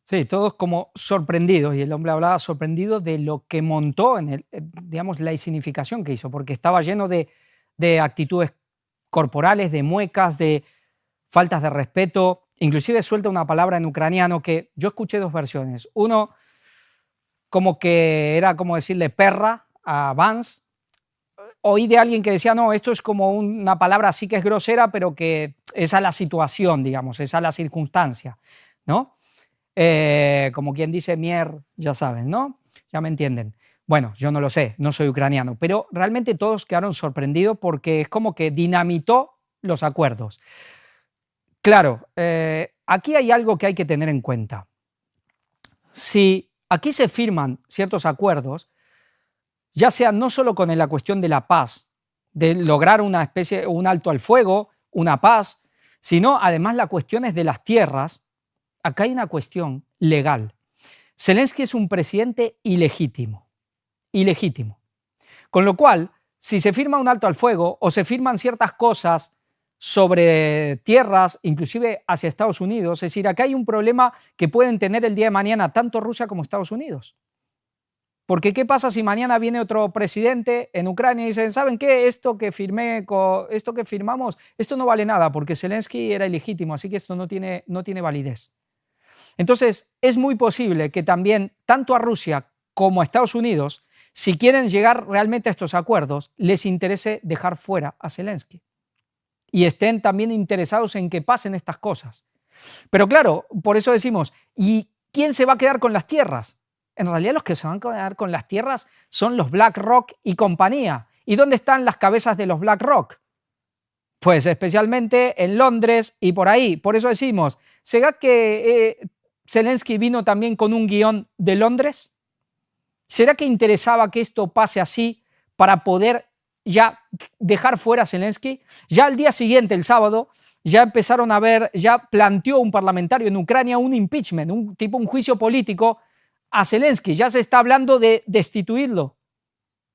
Speaker 1: Sí, todos como sorprendidos, y el hombre hablaba sorprendido de lo que montó en digamos, la escenificación que hizo, porque estaba lleno de actitudes corporales, de muecas, de faltas de respeto. Inclusive suelta una palabra en ucraniano que yo escuché dos versiones. Uno, como que era como decirle perra a Vance. Oí de alguien que decía, no, esto es como una palabra así que es grosera, pero que es a la situación, digamos, es a la circunstancia, ¿no? Como quien dice ya saben, ¿no? Ya me entienden. Bueno, yo no lo sé, no soy ucraniano, pero realmente todos quedaron sorprendidos porque es como que dinamitó los acuerdos. Claro, aquí hay algo que hay que tener en cuenta. Si aquí se firman ciertos acuerdos, ya sea no solo con la cuestión de la paz, de lograr una especie, un alto al fuego, una paz, sino además las cuestiones de las tierras. Acá hay una cuestión legal. Zelensky es un presidente ilegítimo. Ilegítimo. Con lo cual, si se firma un alto al fuego o se firman ciertas cosas sobre tierras, inclusive hacia Estados Unidos, es decir, acá hay un problema que pueden tener el día de mañana tanto Rusia como Estados Unidos. Porque ¿qué pasa si mañana viene otro presidente en Ucrania y dicen, ¿saben qué? Esto que firmamos, esto no vale nada porque Zelensky era ilegítimo, así que esto no tiene validez. Entonces, es muy posible que también tanto a Rusia como a Estados Unidos, si quieren llegar realmente a estos acuerdos, les interese dejar fuera a Zelensky y estén también interesados en que pasen estas cosas. Pero claro, por eso decimos, ¿y quién se va a quedar con las tierras? En realidad los que se van a quedar con las tierras son los BlackRock y compañía. ¿Y dónde están las cabezas de los BlackRock? Pues especialmente en Londres y por ahí. Por eso decimos, ¿será que Zelensky vino también con un guión de Londres? ¿Será que interesaba que esto pase así para poder ya dejar fuera a Zelensky. Ya al día siguiente, el sábado, ya empezaron a ver, ya planteó un parlamentario en Ucrania un impeachment, un juicio político a Zelensky. Ya se está hablando de destituirlo.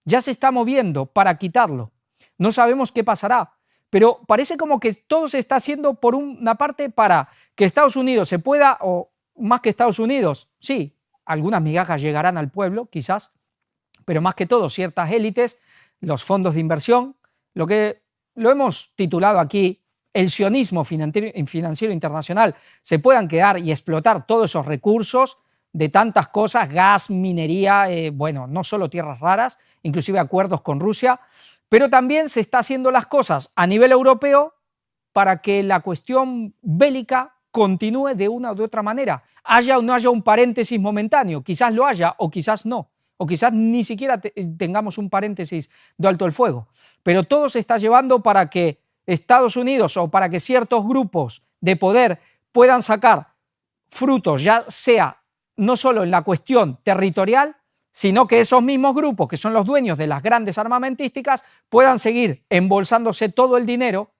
Speaker 1: Ya se está moviendo para quitarlo. No sabemos qué pasará, pero parece como que todo se está haciendo por una parte para que Estados Unidos se pueda, o más que Estados Unidos, sí, algunas migajas llegarán al pueblo, quizás, pero más que todo ciertas élites, los fondos de inversión, lo que lo hemos titulado aquí, el sionismo financiero internacional, se puedan quedar y explotar todos esos recursos de tantas cosas, gas, minería, bueno, no solo tierras raras, inclusive acuerdos con Rusia, pero también se está haciendo las cosas a nivel europeo para que la cuestión bélica continúe de una u de otra manera. Haya o no haya un paréntesis momentáneo, quizás lo haya o quizás no, o quizás ni siquiera tengamos un paréntesis de alto el fuego, pero todo se está llevando para que Estados Unidos o para que ciertos grupos de poder puedan sacar frutos, ya sea no solo en la cuestión territorial, sino que esos mismos grupos, que son los dueños de las grandes armamentísticas, puedan seguir embolsándose todo el dinero,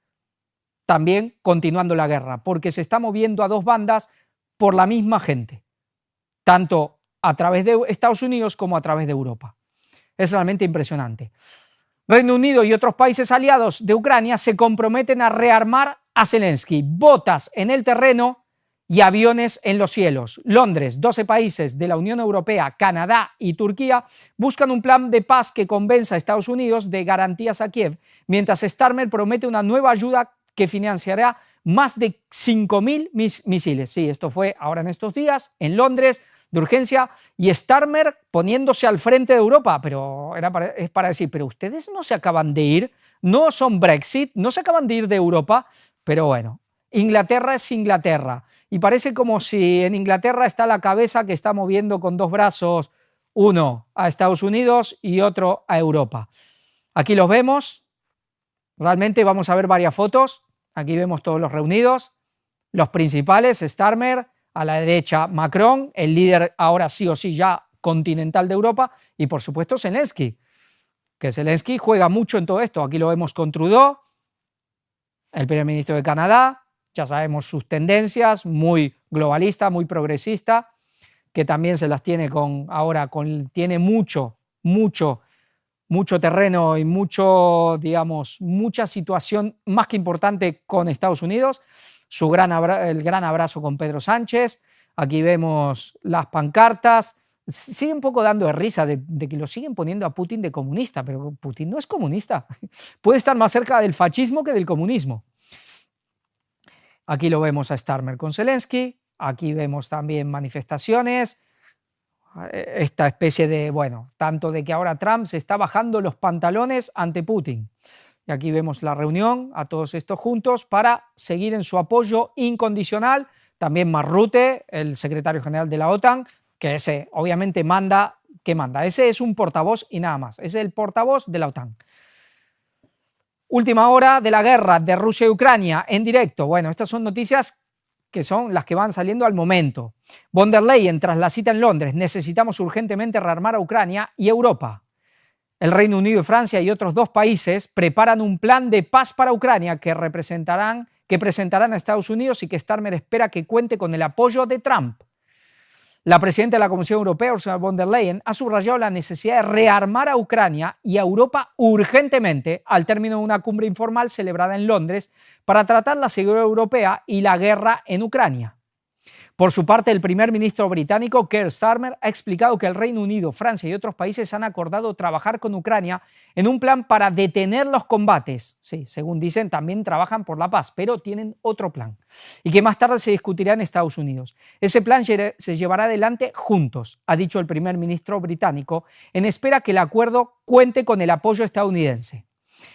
Speaker 1: también continuando la guerra, porque se está moviendo a dos bandas por la misma gente, tanto a través de Estados Unidos como a través de Europa. Es realmente impresionante. Reino Unido y otros países aliados de Ucrania se comprometen a rearmar a Zelensky, botas en el terreno y aviones en los cielos. Londres, 12 países de la Unión Europea, Canadá y Turquía buscan un plan de paz que convenza a Estados Unidos de garantías a Kiev, mientras Starmer promete una nueva ayuda que financiará más de 5.000 misiles. Sí, esto fue ahora en estos días en Londres, de urgencia, y Starmer poniéndose al frente de Europa, pero es para decir, pero ustedes no se acaban de ir, no son Brexit, no se acaban de ir de Europa, pero bueno, Inglaterra es Inglaterra, y parece como si en Inglaterra está la cabeza que está moviendo con dos brazos, uno a Estados Unidos y otro a Europa. Aquí los vemos, realmente vamos a ver varias fotos, aquí vemos todos los reunidos, los principales, Starmer, a la derecha Macron, el líder ahora sí o sí ya continental de Europa, y por supuesto Zelensky, que Zelensky juega mucho en todo esto. Aquí lo vemos con Trudeau, el primer ministro de Canadá, ya sabemos sus tendencias, muy globalista, muy progresista, que también se las tiene tiene mucho terreno y mucha situación más que importante con Estados Unidos. El gran abrazo con Pedro Sánchez. Aquí vemos las pancartas. Sigue un poco dando de risa de que lo siguen poniendo a Putin de comunista, pero Putin no es comunista. Puede estar más cerca del fascismo que del comunismo. Aquí lo vemos a Starmer con Zelensky. Aquí vemos también manifestaciones. Esta especie de, tanto de que ahora Trump se está bajando los pantalones ante Putin. Y aquí vemos la reunión a todos estos juntos para seguir en su apoyo incondicional. También Mark Rutte, el secretario general de la OTAN, que ese obviamente manda. ¿Qué manda? Ese es un portavoz y nada más. Es el portavoz de la OTAN. Última hora de la guerra de Rusia y Ucrania en directo. Bueno, estas son noticias que son las que van saliendo al momento. Von der Leyen, tras la cita en Londres, necesitamos urgentemente rearmar a Ucrania y Europa. El Reino Unido y Francia y otros dos países preparan un plan de paz para Ucrania que presentarán a Estados Unidos y que Starmer espera que cuente con el apoyo de Trump. La presidenta de la Comisión Europea, Ursula von der Leyen, ha subrayado la necesidad de rearmar a Ucrania y a Europa urgentemente al término de una cumbre informal celebrada en Londres para tratar la seguridad europea y la guerra en Ucrania. Por su parte, el primer ministro británico, Keir Starmer, ha explicado que el Reino Unido, Francia y otros países han acordado trabajar con Ucrania en un plan para detener los combates. Sí, según dicen, también trabajan por la paz, pero tienen otro plan. Y que más tarde se discutirá en Estados Unidos. Ese plan se llevará adelante juntos, ha dicho el primer ministro británico, en espera que el acuerdo cuente con el apoyo estadounidense.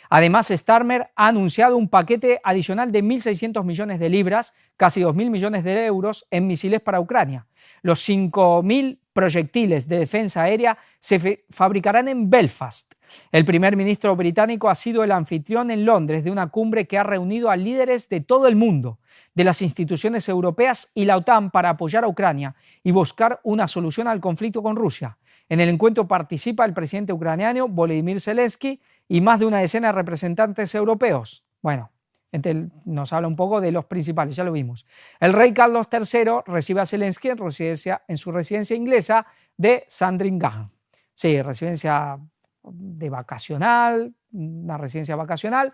Speaker 1: Además, Starmer ha anunciado un paquete adicional de 1.600 millones de libras, casi 2.000 millones de euros, en misiles para Ucrania. Los 5.000 proyectiles de defensa aérea se fabricarán en Belfast. El primer ministro británico ha sido el anfitrión en Londres de una cumbre que ha reunido a líderes de todo el mundo, de las instituciones europeas y la OTAN para apoyar a Ucrania y buscar una solución al conflicto con Rusia. En el encuentro participa el presidente ucraniano Volodymyr Zelensky, y más de una decena de representantes europeos. Bueno, nos habla un poco de los principales, ya lo vimos. El rey Carlos III recibe a Zelensky en su residencia inglesa de Sandringham. Sí, residencia de vacacional, una residencia vacacional.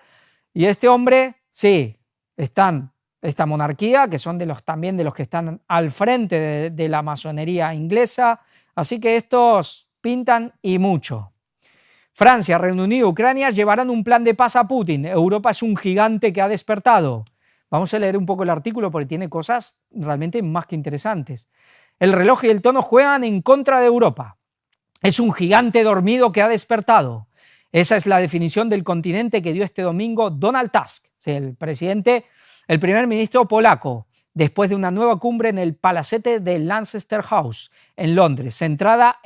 Speaker 1: Y este hombre, sí, esta monarquía, que son también de los que están al frente de la masonería inglesa. Así que estos pintan y mucho. Francia, Reino Unido, Ucrania llevarán un plan de paz a Putin. Europa es un gigante que ha despertado. Vamos a leer un poco el artículo porque tiene cosas realmente más que interesantes. El reloj y el tono juegan en contra de Europa. Es un gigante dormido que ha despertado. Esa es la definición del continente que dio este domingo Donald Tusk, el primer ministro polaco, después de una nueva cumbre en el palacete de Lancaster House, en Londres, centrada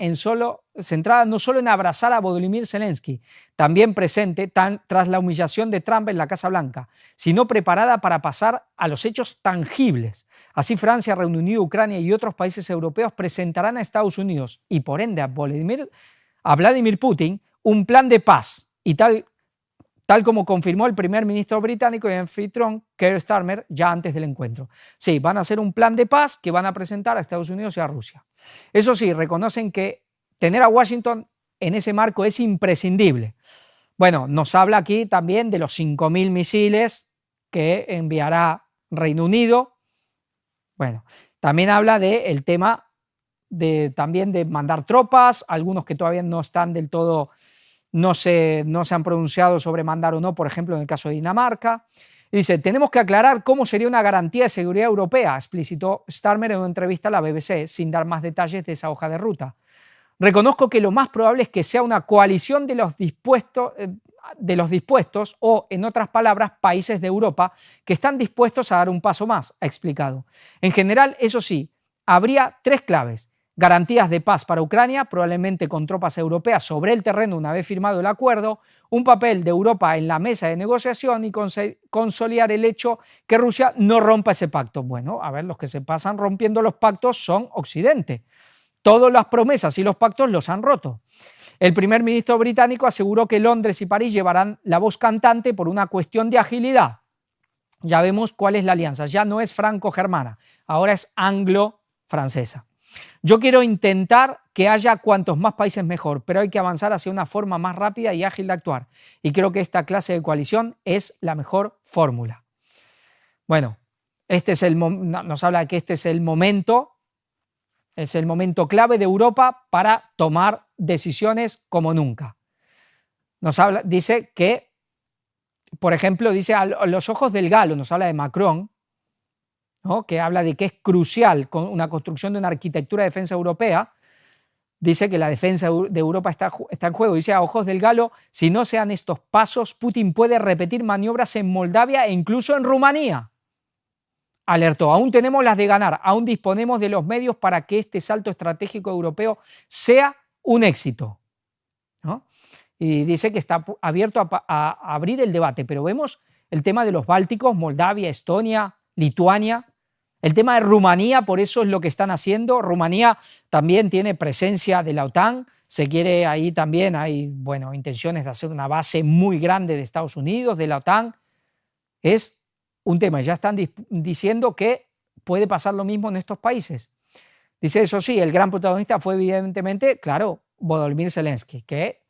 Speaker 1: no solo en abrazar a Volodymyr Zelensky, también presente tras la humillación de Trump en la Casa Blanca, sino preparada para pasar a los hechos tangibles. Así Francia, Reino Unido, Ucrania y otros países europeos presentarán a Estados Unidos y por ende a Vladimir Putin un plan de paz y tal como confirmó el primer ministro británico y anfitrión Keir Starmer ya antes del encuentro. Sí, van a hacer un plan de paz que van a presentar a Estados Unidos y a Rusia. Eso sí, reconocen que tener a Washington en ese marco es imprescindible. Bueno, nos habla aquí también de los 5.000 misiles que enviará Reino Unido. Bueno, también habla del tema también de mandar tropas, algunos que todavía no están del todo, no se han pronunciado sobre mandar o no, por ejemplo, en el caso de Dinamarca. Y dice, tenemos que aclarar cómo sería una garantía de seguridad europea, explicitó Starmer en una entrevista a la BBC, sin dar más detalles de esa hoja de ruta. Reconozco que lo más probable es que sea una coalición de los dispuestos o, en otras palabras, países de Europa que están dispuestos a dar un paso más, ha explicado. En general, eso sí, habría 3 claves. Garantías de paz para Ucrania, probablemente con tropas europeas sobre el terreno una vez firmado el acuerdo, un papel de Europa en la mesa de negociación y consolidar el hecho que Rusia no rompa ese pacto. Bueno, a ver, los que se pasan rompiendo los pactos son Occidente. Todas las promesas y los pactos los han roto. El primer ministro británico aseguró que Londres y París llevarán la voz cantante por una cuestión de agilidad. Ya vemos cuál es la alianza. Ya no es franco-germana, ahora es anglo-francesa. Yo quiero intentar que haya cuantos más países mejor, pero hay que avanzar hacia una forma más rápida y ágil de actuar. Y creo que esta clase de coalición es la mejor fórmula. Bueno, nos habla de que este es el momento clave de Europa para tomar decisiones como nunca. Dice que, por ejemplo, dice a los ojos del galo, nos habla de Macron, ¿no? Que habla de que es crucial con una construcción de una arquitectura de defensa europea. Dice que la defensa de Europa está en juego. Dice a ojos del galo, si no se dan estos pasos, Putin puede repetir maniobras en Moldavia e incluso en Rumanía. Alertó, aún tenemos las de ganar, aún disponemos de los medios para que este salto estratégico europeo sea un éxito, ¿no? Y dice que está abierto a abrir el debate, pero vemos el tema de los bálticos, Moldavia, Estonia, Lituania, el tema de Rumanía, por eso es lo que están haciendo. Rumanía también tiene presencia de la OTAN, se quiere ahí también, hay intenciones de hacer una base muy grande de Estados Unidos, de la OTAN. Es un tema, ya están diciendo que puede pasar lo mismo en estos países. Dice, eso sí, el gran protagonista fue evidentemente, claro, Volodymyr Zelensky, que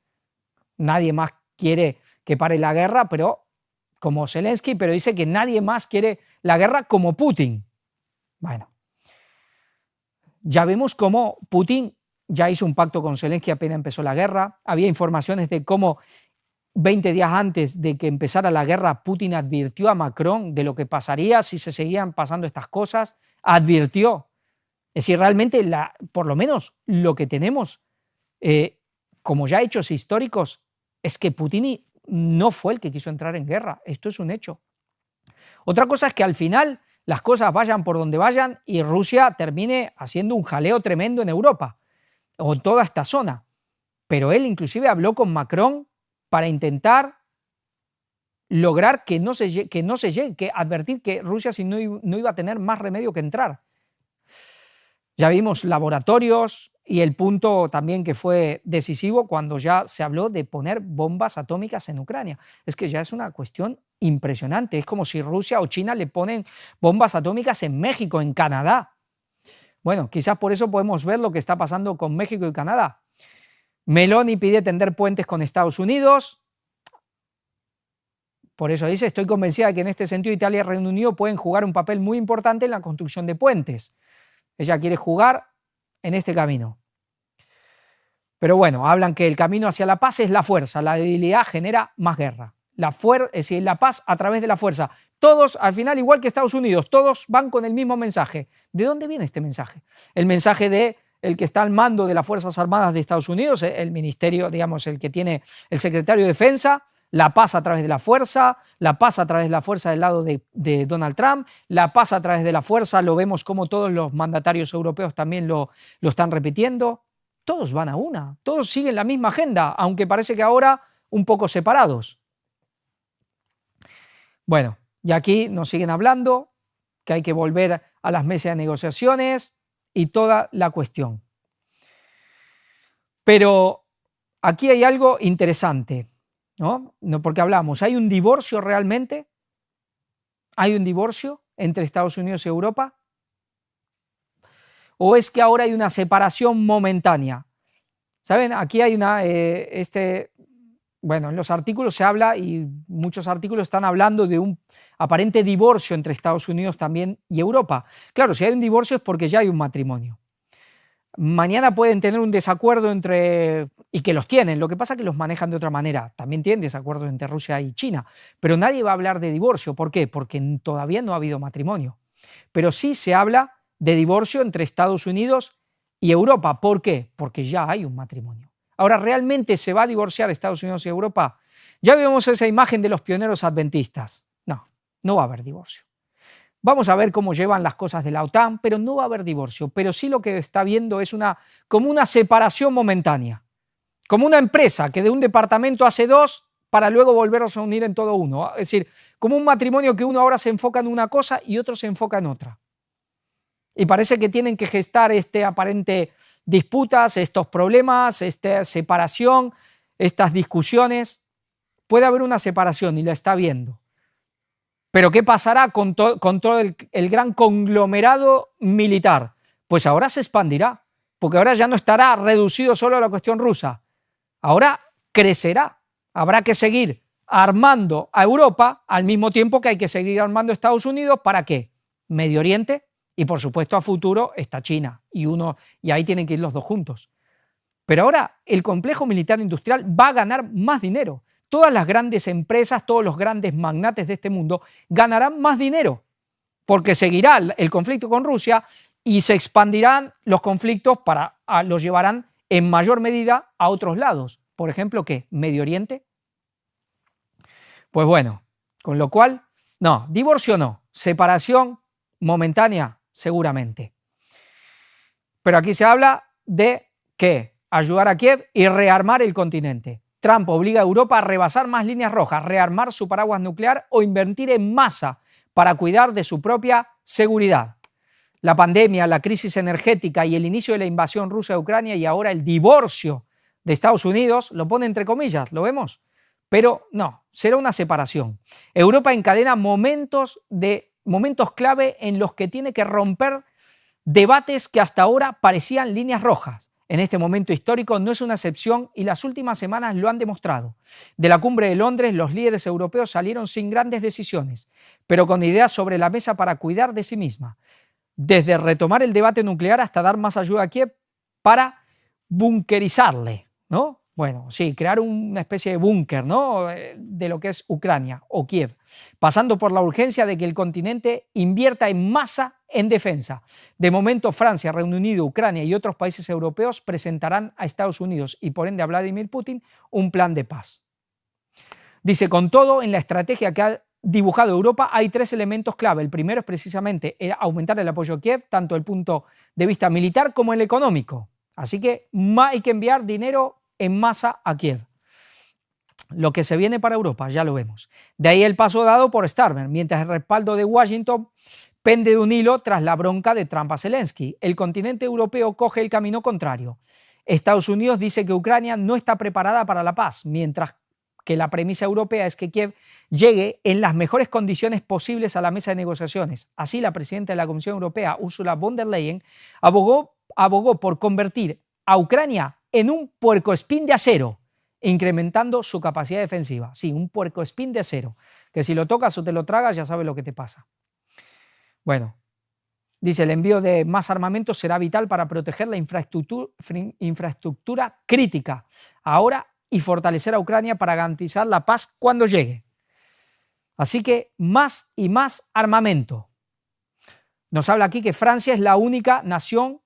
Speaker 1: nadie más quiere que pare la guerra, pero como Zelensky, pero dice que nadie más quiere la guerra como Putin. Bueno, ya vemos cómo Putin ya hizo un pacto con Zelensky apenas empezó la guerra. Había informaciones de cómo 20 días antes de que empezara la guerra, Putin advirtió a Macron de lo que pasaría si se seguían pasando estas cosas. Advirtió. Es decir, realmente, por lo menos lo que tenemos como ya hechos históricos es que Putin no fue el que quiso entrar en guerra. Esto es un hecho. Otra cosa es que al final las cosas vayan por donde vayan y Rusia termine haciendo un jaleo tremendo en Europa o en toda esta zona. Pero él inclusive habló con Macron para intentar lograr que no se llegue, que advertir que Rusia no iba a tener más remedio que entrar. Ya vimos laboratorios y el punto también que fue decisivo cuando ya se habló de poner bombas atómicas en Ucrania. Es que ya es una cuestión impresionante. Es como si Rusia o China le ponen bombas atómicas en México, en Canadá. Bueno, quizás por eso podemos ver lo que está pasando con México y Canadá. Meloni pide tender puentes con Estados Unidos. Por eso dice, estoy convencida de que en este sentido Italia y Reino Unido pueden jugar un papel muy importante en la construcción de puentes. Ella quiere jugar en este camino. Pero bueno, hablan que el camino hacia la paz es la fuerza, la debilidad genera más guerra. Es decir, la paz a través de la fuerza. Todos, al final, igual que Estados Unidos, todos van con el mismo mensaje. ¿De dónde viene este mensaje? El mensaje de el que está al mando de las Fuerzas Armadas de Estados Unidos, el ministerio, digamos, el que tiene el secretario de Defensa, la paz a través de la fuerza del lado de Donald Trump, la paz a través de la fuerza, lo vemos como todos los mandatarios europeos también lo están repitiendo. Todos van a una, todos siguen la misma agenda, aunque parece que ahora un poco separados. Bueno, y aquí nos siguen hablando que hay que volver a las mesas de negociaciones y toda la cuestión. Pero aquí hay algo interesante, ¿no? Porque hablamos, ¿hay un divorcio realmente? ¿Hay un divorcio entre Estados Unidos y Europa? ¿O es que ahora hay una separación momentánea? ¿Saben? Aquí hay bueno, en los artículos se habla y muchos artículos están hablando de un aparente divorcio entre Estados Unidos también y Europa. Claro, si hay un divorcio es porque ya hay un matrimonio. Mañana pueden tener un desacuerdo y que los tienen, lo que pasa es que los manejan de otra manera. También tienen desacuerdos entre Rusia y China, pero nadie va a hablar de divorcio. ¿Por qué? Porque todavía no ha habido matrimonio. Pero sí se habla de divorcio entre Estados Unidos y Europa. ¿Por qué? Porque ya hay un matrimonio. Ahora, ¿realmente se va a divorciar Estados Unidos y Europa? Ya vemos esa imagen de los pioneros adventistas. No, no va a haber divorcio. Vamos a ver cómo llevan las cosas de la OTAN, pero no va a haber divorcio. Pero sí lo que está viendo es como una separación momentánea. Como una empresa que de un departamento hace dos para luego volverlos a unir en todo uno. Es decir, como un matrimonio que uno ahora se enfoca en una cosa y otro se enfoca en otra. Y parece que tienen que gestar aparente disputas, estos problemas, esta separación, estas discusiones. Puede haber una separación y la está viendo. Pero ¿qué pasará con todo el gran conglomerado militar? Pues ahora se expandirá, porque ahora ya no estará reducido solo a la cuestión rusa. Ahora crecerá. Habrá que seguir armando a Europa al mismo tiempo que hay que seguir armando a Estados Unidos. ¿Para qué? Medio Oriente y, por supuesto, a futuro está China. Y ahí tienen que ir los dos juntos. Pero ahora el complejo militar industrial va a ganar más dinero. Todas las grandes empresas, todos los grandes magnates de este mundo ganarán más dinero porque seguirá el conflicto con Rusia y se expandirán los conflictos los llevarán en mayor medida a otros lados. Por ejemplo, ¿qué? ¿Medio Oriente? Pues bueno, con lo cual, no, divorcio no, separación momentánea seguramente. Pero aquí se habla de ¿qué? Ayudar a Kiev y rearmar el continente. Trump obliga a Europa a rebasar más líneas rojas, rearmar su paraguas nuclear o invertir en masa para cuidar de su propia seguridad. La pandemia, la crisis energética y el inicio de la invasión rusa de Ucrania y ahora el divorcio de Estados Unidos, lo pone entre comillas, ¿lo vemos? Pero no, será una separación. Europa encadena momentos clave en los que tiene que romper debates que hasta ahora parecían líneas rojas. En este momento histórico no es una excepción y las últimas semanas lo han demostrado. De la cumbre de Londres, los líderes europeos salieron sin grandes decisiones, pero con ideas sobre la mesa para cuidar de sí misma. Desde retomar el debate nuclear hasta dar más ayuda a Kiev para bunkerizarle, ¿no? Bueno, sí, crear una especie de búnker, ¿no? De lo que es Ucrania o Kiev, pasando por la urgencia de que el continente invierta en masa en defensa. De momento, Francia, Reino Unido, Ucrania y otros países europeos presentarán a Estados Unidos y por ende a Vladimir Putin un plan de paz. Dice, con todo, en la estrategia que ha dibujado Europa hay tres elementos clave. El primero es precisamente aumentar el apoyo a Kiev, tanto desde el punto de vista militar como el económico. Así que hay que enviar dinero en masa a Kiev. Lo que se viene para Europa, ya lo vemos. De ahí el paso dado por Starmer, mientras el respaldo de Washington pende de un hilo tras la bronca de Trump a Zelensky. El continente europeo coge el camino contrario. Estados Unidos dice que Ucrania no está preparada para la paz, mientras que la premisa europea es que Kiev llegue en las mejores condiciones posibles a la mesa de negociaciones. Así, la presidenta de la Comisión Europea, Ursula von der Leyen, abogó por convertir a Ucrania en un puercoespín de acero, incrementando su capacidad defensiva. Sí, un puercoespín de acero, que si lo tocas o te lo tragas ya sabes lo que te pasa. Bueno, dice, el envío de más armamento será vital para proteger la infraestructura crítica ahora y fortalecer a Ucrania para garantizar la paz cuando llegue. Así que más y más armamento. Nos habla aquí que Francia es la única nación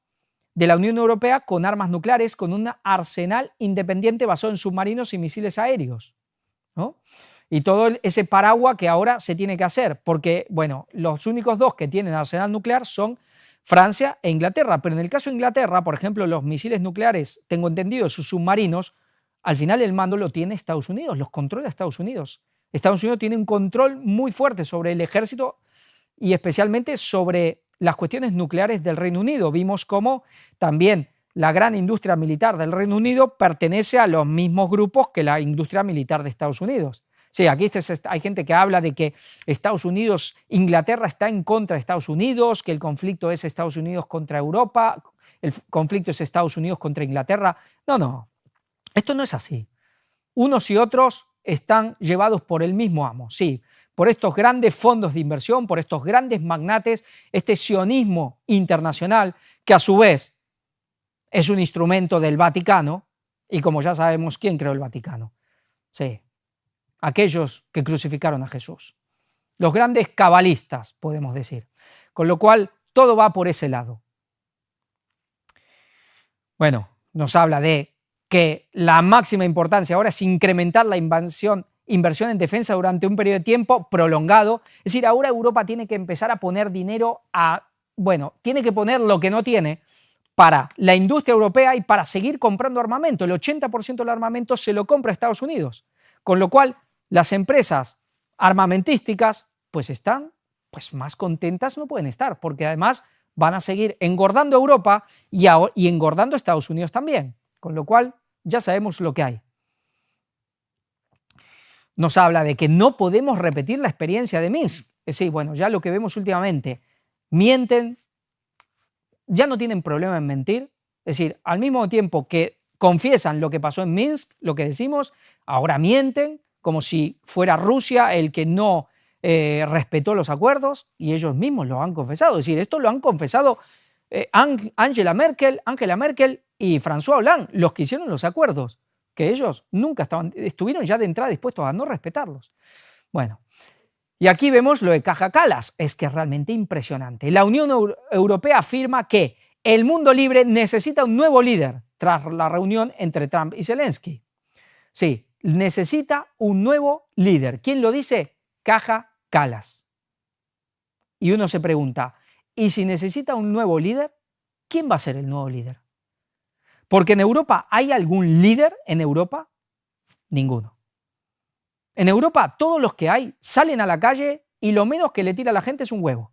Speaker 1: de la Unión Europea con armas nucleares, con un arsenal independiente basado en submarinos y misiles aéreos, ¿no? Y todo ese paraguas que ahora se tiene que hacer, porque, bueno, los únicos dos que tienen arsenal nuclear son Francia e Inglaterra, pero en el caso de Inglaterra, por ejemplo, los misiles nucleares, tengo entendido, sus submarinos, al final el mando lo tiene Estados Unidos, los controla Estados Unidos. Estados Unidos tiene un control muy fuerte sobre el ejército y especialmente sobre las cuestiones nucleares del Reino Unido. Vimos cómo también la gran industria militar del Reino Unido pertenece a los mismos grupos que la industria militar de Estados Unidos. Sí, aquí hay gente que habla de que Estados Unidos, Inglaterra está en contra de Estados Unidos, que el conflicto es Estados Unidos contra Europa, el conflicto es Estados Unidos contra Inglaterra. No. Esto no es así. Unos y otros están llevados por el mismo amo, sí, por estos grandes fondos de inversión, por estos grandes magnates, este sionismo internacional, que a su vez es un instrumento del Vaticano, y como ya sabemos, ¿quién creó el Vaticano? Sí, aquellos que crucificaron a Jesús. Los grandes cabalistas, podemos decir. Con lo cual, todo va por ese lado. Bueno, nos habla de que la máxima importancia ahora es incrementar la inversión en defensa durante un periodo de tiempo prolongado. Es decir, ahora Europa tiene que empezar a poner dinero tiene que poner lo que no tiene para la industria europea y para seguir comprando armamento. El 80% del armamento se lo compra Estados Unidos. Con lo cual, las empresas armamentísticas están más contentas no pueden estar, porque además van a seguir engordando Europa y engordando Estados Unidos también. Con lo cual, ya sabemos lo que hay. Nos habla de que no podemos repetir la experiencia de Minsk. Es decir, ya lo que vemos últimamente, mienten, ya no tienen problema en mentir. Es decir, al mismo tiempo que confiesan lo que pasó en Minsk, lo que decimos, ahora mienten, como si fuera Rusia el que no respetó los acuerdos, y ellos mismos lo han confesado. Es decir, esto lo han confesado Angela Merkel y François Hollande, los que hicieron los acuerdos, que ellos nunca estuvieron ya de entrada dispuestos a no respetarlos. Bueno, y aquí vemos lo de Kaja Kallas, es que es realmente impresionante. La Unión Europea afirma que el mundo libre necesita un nuevo líder tras la reunión entre Trump y Zelensky. Sí, necesita un nuevo líder. ¿Quién lo dice? Kaja Kallas. Y uno se pregunta, ¿y si necesita un nuevo líder? ¿Quién va a ser el nuevo líder? Porque en Europa, ¿hay algún líder en Europa? Ninguno. En Europa, todos los que hay salen a la calle y lo menos que le tira a la gente es un huevo.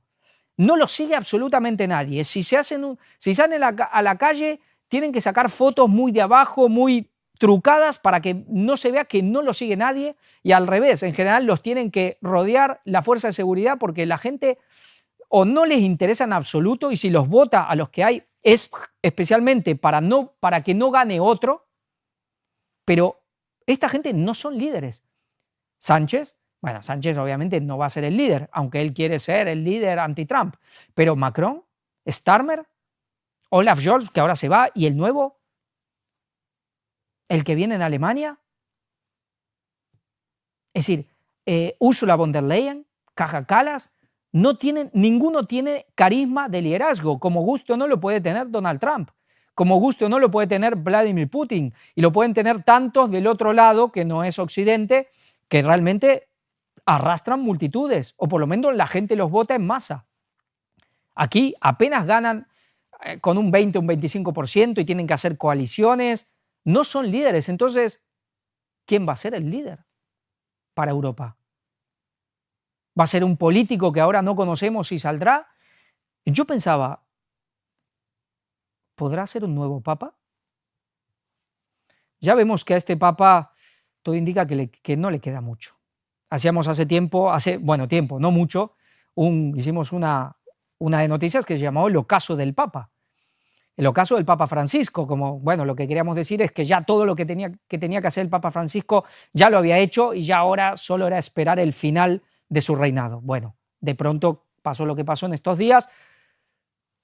Speaker 1: No lo sigue absolutamente nadie. Si salen a la calle, tienen que sacar fotos muy de abajo, muy trucadas para que no se vea que no lo sigue nadie, y al revés, en general los tienen que rodear la fuerza de seguridad porque la gente o no les interesa en absoluto, y si los vota a los que hay es especialmente para que no gane otro, pero esta gente no son líderes. Sánchez obviamente no va a ser el líder, aunque él quiere ser el líder anti-Trump, pero Macron, Starmer, Olaf Scholz, que ahora se va, y el nuevo, el que viene en Alemania, es decir, Ursula von der Leyen, Kaja Kallas, ninguno tiene carisma de liderazgo, como gusto no lo puede tener Donald Trump, como gusto no lo puede tener Vladimir Putin, y lo pueden tener tantos del otro lado, que no es Occidente, que realmente arrastran multitudes, o por lo menos la gente los vota en masa. Aquí apenas ganan con un 20 o un 25% y tienen que hacer coaliciones, no son líderes. Entonces, ¿quién va a ser el líder para Europa? ¿Va a ser un político que ahora no conocemos si saldrá? Yo pensaba, ¿podrá ser un nuevo papa? Ya vemos que a este papa todo indica que no le queda mucho. Hacíamos hace tiempo, no mucho, hicimos una de noticias que se llamó El ocaso del papa. El ocaso del Papa Francisco, como, bueno, lo que queríamos decir es que ya todo lo que tenía que hacer el Papa Francisco ya lo había hecho y ya ahora solo era esperar el final de su reinado. Bueno, de pronto pasó lo que pasó en estos días.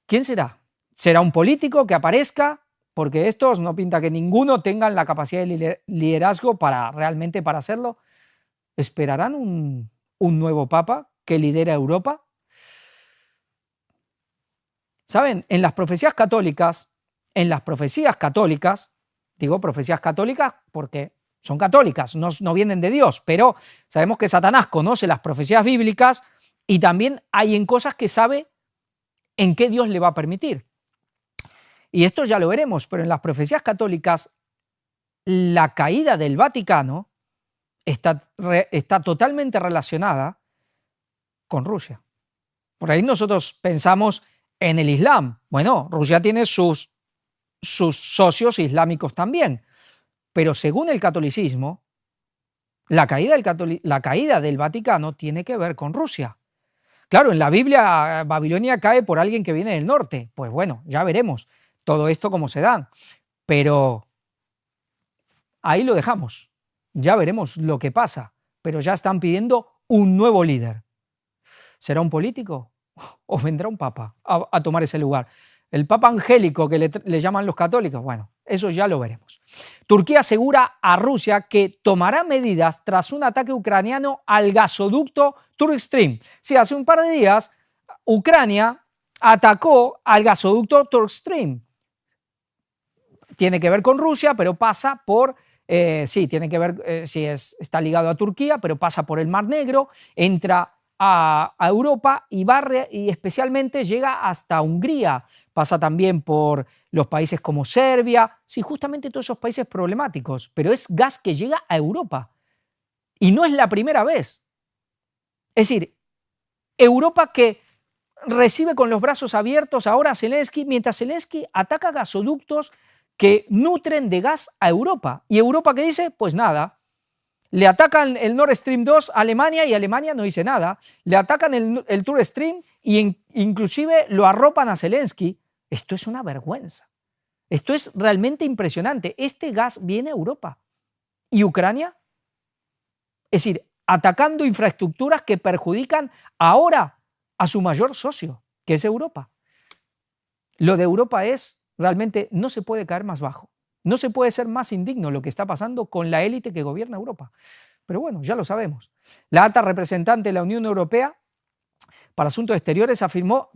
Speaker 1: ¿Quién será? ¿Será un político que aparezca? Porque estos no pinta que ninguno tengan la capacidad de liderazgo realmente para hacerlo. ¿Esperarán un nuevo papa que lidera Europa? ¿Saben? En las profecías católicas, digo profecías católicas porque son católicas, no vienen de Dios, pero sabemos que Satanás conoce las profecías bíblicas y también hay en cosas que sabe en qué Dios le va a permitir. Y esto ya lo veremos, pero en las profecías católicas la caída del Vaticano está totalmente relacionada con Rusia. Por ahí nosotros pensamos en el Islam. Bueno, Rusia tiene sus socios islámicos también, pero según el catolicismo, la caída del Vaticano tiene que ver con Rusia. Claro, en la Biblia Babilonia cae por alguien que viene del norte. Pues bueno, ya veremos todo esto cómo se da, pero ahí lo dejamos. Ya veremos lo que pasa, pero ya están pidiendo un nuevo líder. ¿Será un político o vendrá un papa a tomar ese lugar? El papa angélico que le llaman los católicos, bueno, eso ya lo veremos. Turquía asegura a Rusia que tomará medidas tras un ataque ucraniano al gasoducto Turk Stream. Sí, hace un par de días Ucrania atacó al gasoducto Turk Stream. Tiene que ver con Rusia, pero pasa por... tiene que ver, está ligado a Turquía, pero pasa por el Mar Negro, entra a Europa y especialmente llega hasta Hungría, pasa también por los países como Serbia, sí, justamente todos esos países problemáticos, pero es gas que llega a Europa y no es la primera vez. Es decir, Europa que recibe con los brazos abiertos ahora a Zelensky, mientras Zelensky ataca gasoductos que nutren de gas a Europa. ¿Y Europa qué dice? Pues nada. Le atacan el Nord Stream 2 a Alemania y Alemania no dice nada. Le atacan el Turk Stream e inclusive lo arropan a Zelensky. Esto es una vergüenza. Esto es realmente impresionante. Este gas viene a Europa. ¿Y Ucrania? Es decir, atacando infraestructuras que perjudican ahora a su mayor socio, que es Europa. Lo de Europa es, realmente no se puede caer más bajo. No se puede ser más indigno lo que está pasando con la élite que gobierna Europa. Pero bueno, ya lo sabemos. La alta representante de la Unión Europea para Asuntos Exteriores afirmó,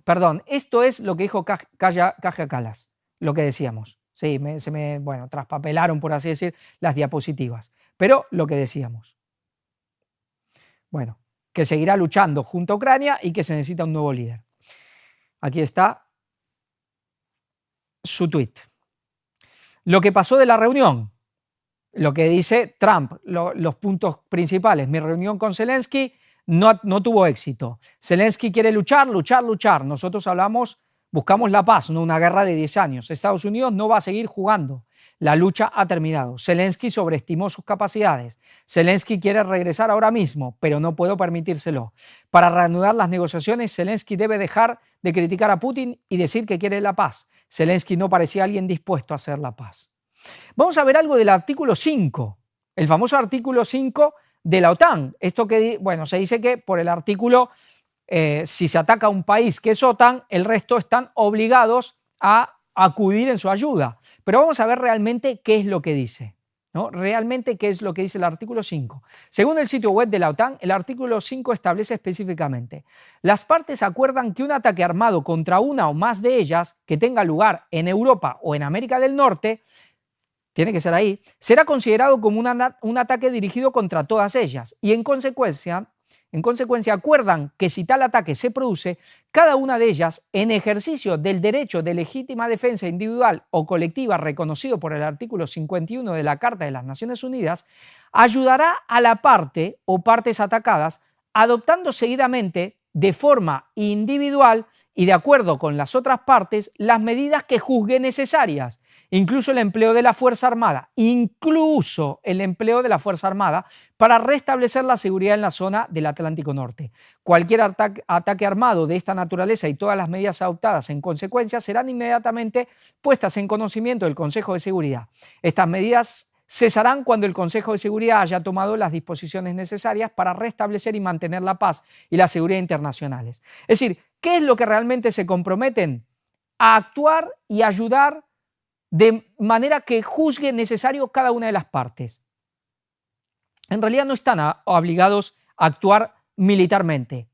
Speaker 1: esto es lo que dijo Kaja Kallas, lo que decíamos. Sí, traspapelaron, por así decir, las diapositivas. Pero lo que decíamos. Bueno, que seguirá luchando junto a Ucrania y que se necesita un nuevo líder. Aquí está su tuit. Lo que pasó de la reunión, lo que dice Trump, los puntos principales. Mi reunión con Zelensky no tuvo éxito. Zelensky quiere luchar. Nosotros buscamos la paz, no una guerra de 10 años. Estados Unidos no va a seguir jugando. La lucha ha terminado. Zelensky sobreestimó sus capacidades. Zelensky quiere regresar ahora mismo, pero no puedo permitírselo. Para reanudar las negociaciones, Zelensky debe dejar de criticar a Putin y decir que quiere la paz. Zelensky no parecía alguien dispuesto a hacer la paz. Vamos a ver algo del artículo 5, el famoso artículo 5 de la OTAN. Esto que, se dice que por el artículo, si se ataca a un país que es OTAN, el resto están obligados a acudir en su ayuda. Pero vamos a ver realmente qué es lo que dice, ¿no? Realmente qué es lo que dice el artículo 5. Según el sitio web de la OTAN, el artículo 5 establece específicamente: las partes acuerdan que un ataque armado contra una o más de ellas que tenga lugar en Europa o en América del Norte, tiene que ser ahí, será considerado como un ataque dirigido contra todas ellas y en consecuencia acuerdan que si tal ataque se produce, cada una de ellas, en ejercicio del derecho de legítima defensa individual o colectiva reconocido por el artículo 51 de la Carta de las Naciones Unidas, ayudará a la parte o partes atacadas, adoptando seguidamente de forma individual y de acuerdo con las otras partes las medidas que juzgue necesarias, incluso el empleo de la Fuerza Armada, para restablecer la seguridad en la zona del Atlántico Norte. Cualquier ataque armado de esta naturaleza y todas las medidas adoptadas en consecuencia serán inmediatamente puestas en conocimiento del Consejo de Seguridad. Estas medidas cesarán cuando el Consejo de Seguridad haya tomado las disposiciones necesarias para restablecer y mantener la paz y la seguridad internacionales. Es decir, ¿qué es lo que realmente se comprometen? A actuar y ayudar de manera que juzgue necesario cada una de las partes. En realidad no están obligados a actuar militarmente.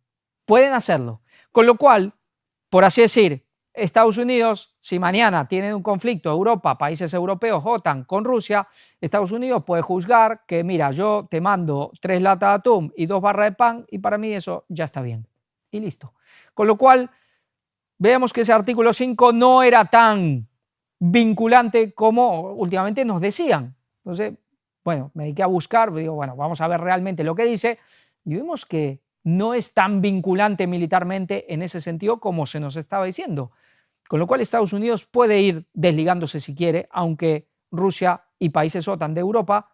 Speaker 1: Pueden hacerlo. Con lo cual, por así decir, Estados Unidos, si mañana tienen un conflicto, Europa, países europeos, OTAN, con Rusia, Estados Unidos puede juzgar que, mira, yo te mando 3 latas de atún y 2 barras de pan y para mí eso ya está bien. Y listo. Con lo cual, veamos que ese artículo 5 no era tan vinculante como últimamente nos decían. Entonces, bueno, me dediqué a buscar, digo, bueno, vamos a ver realmente lo que dice y vemos que no es tan vinculante militarmente en ese sentido como se nos estaba diciendo. Con lo cual Estados Unidos puede ir desligándose si quiere, aunque Rusia y países OTAN de Europa,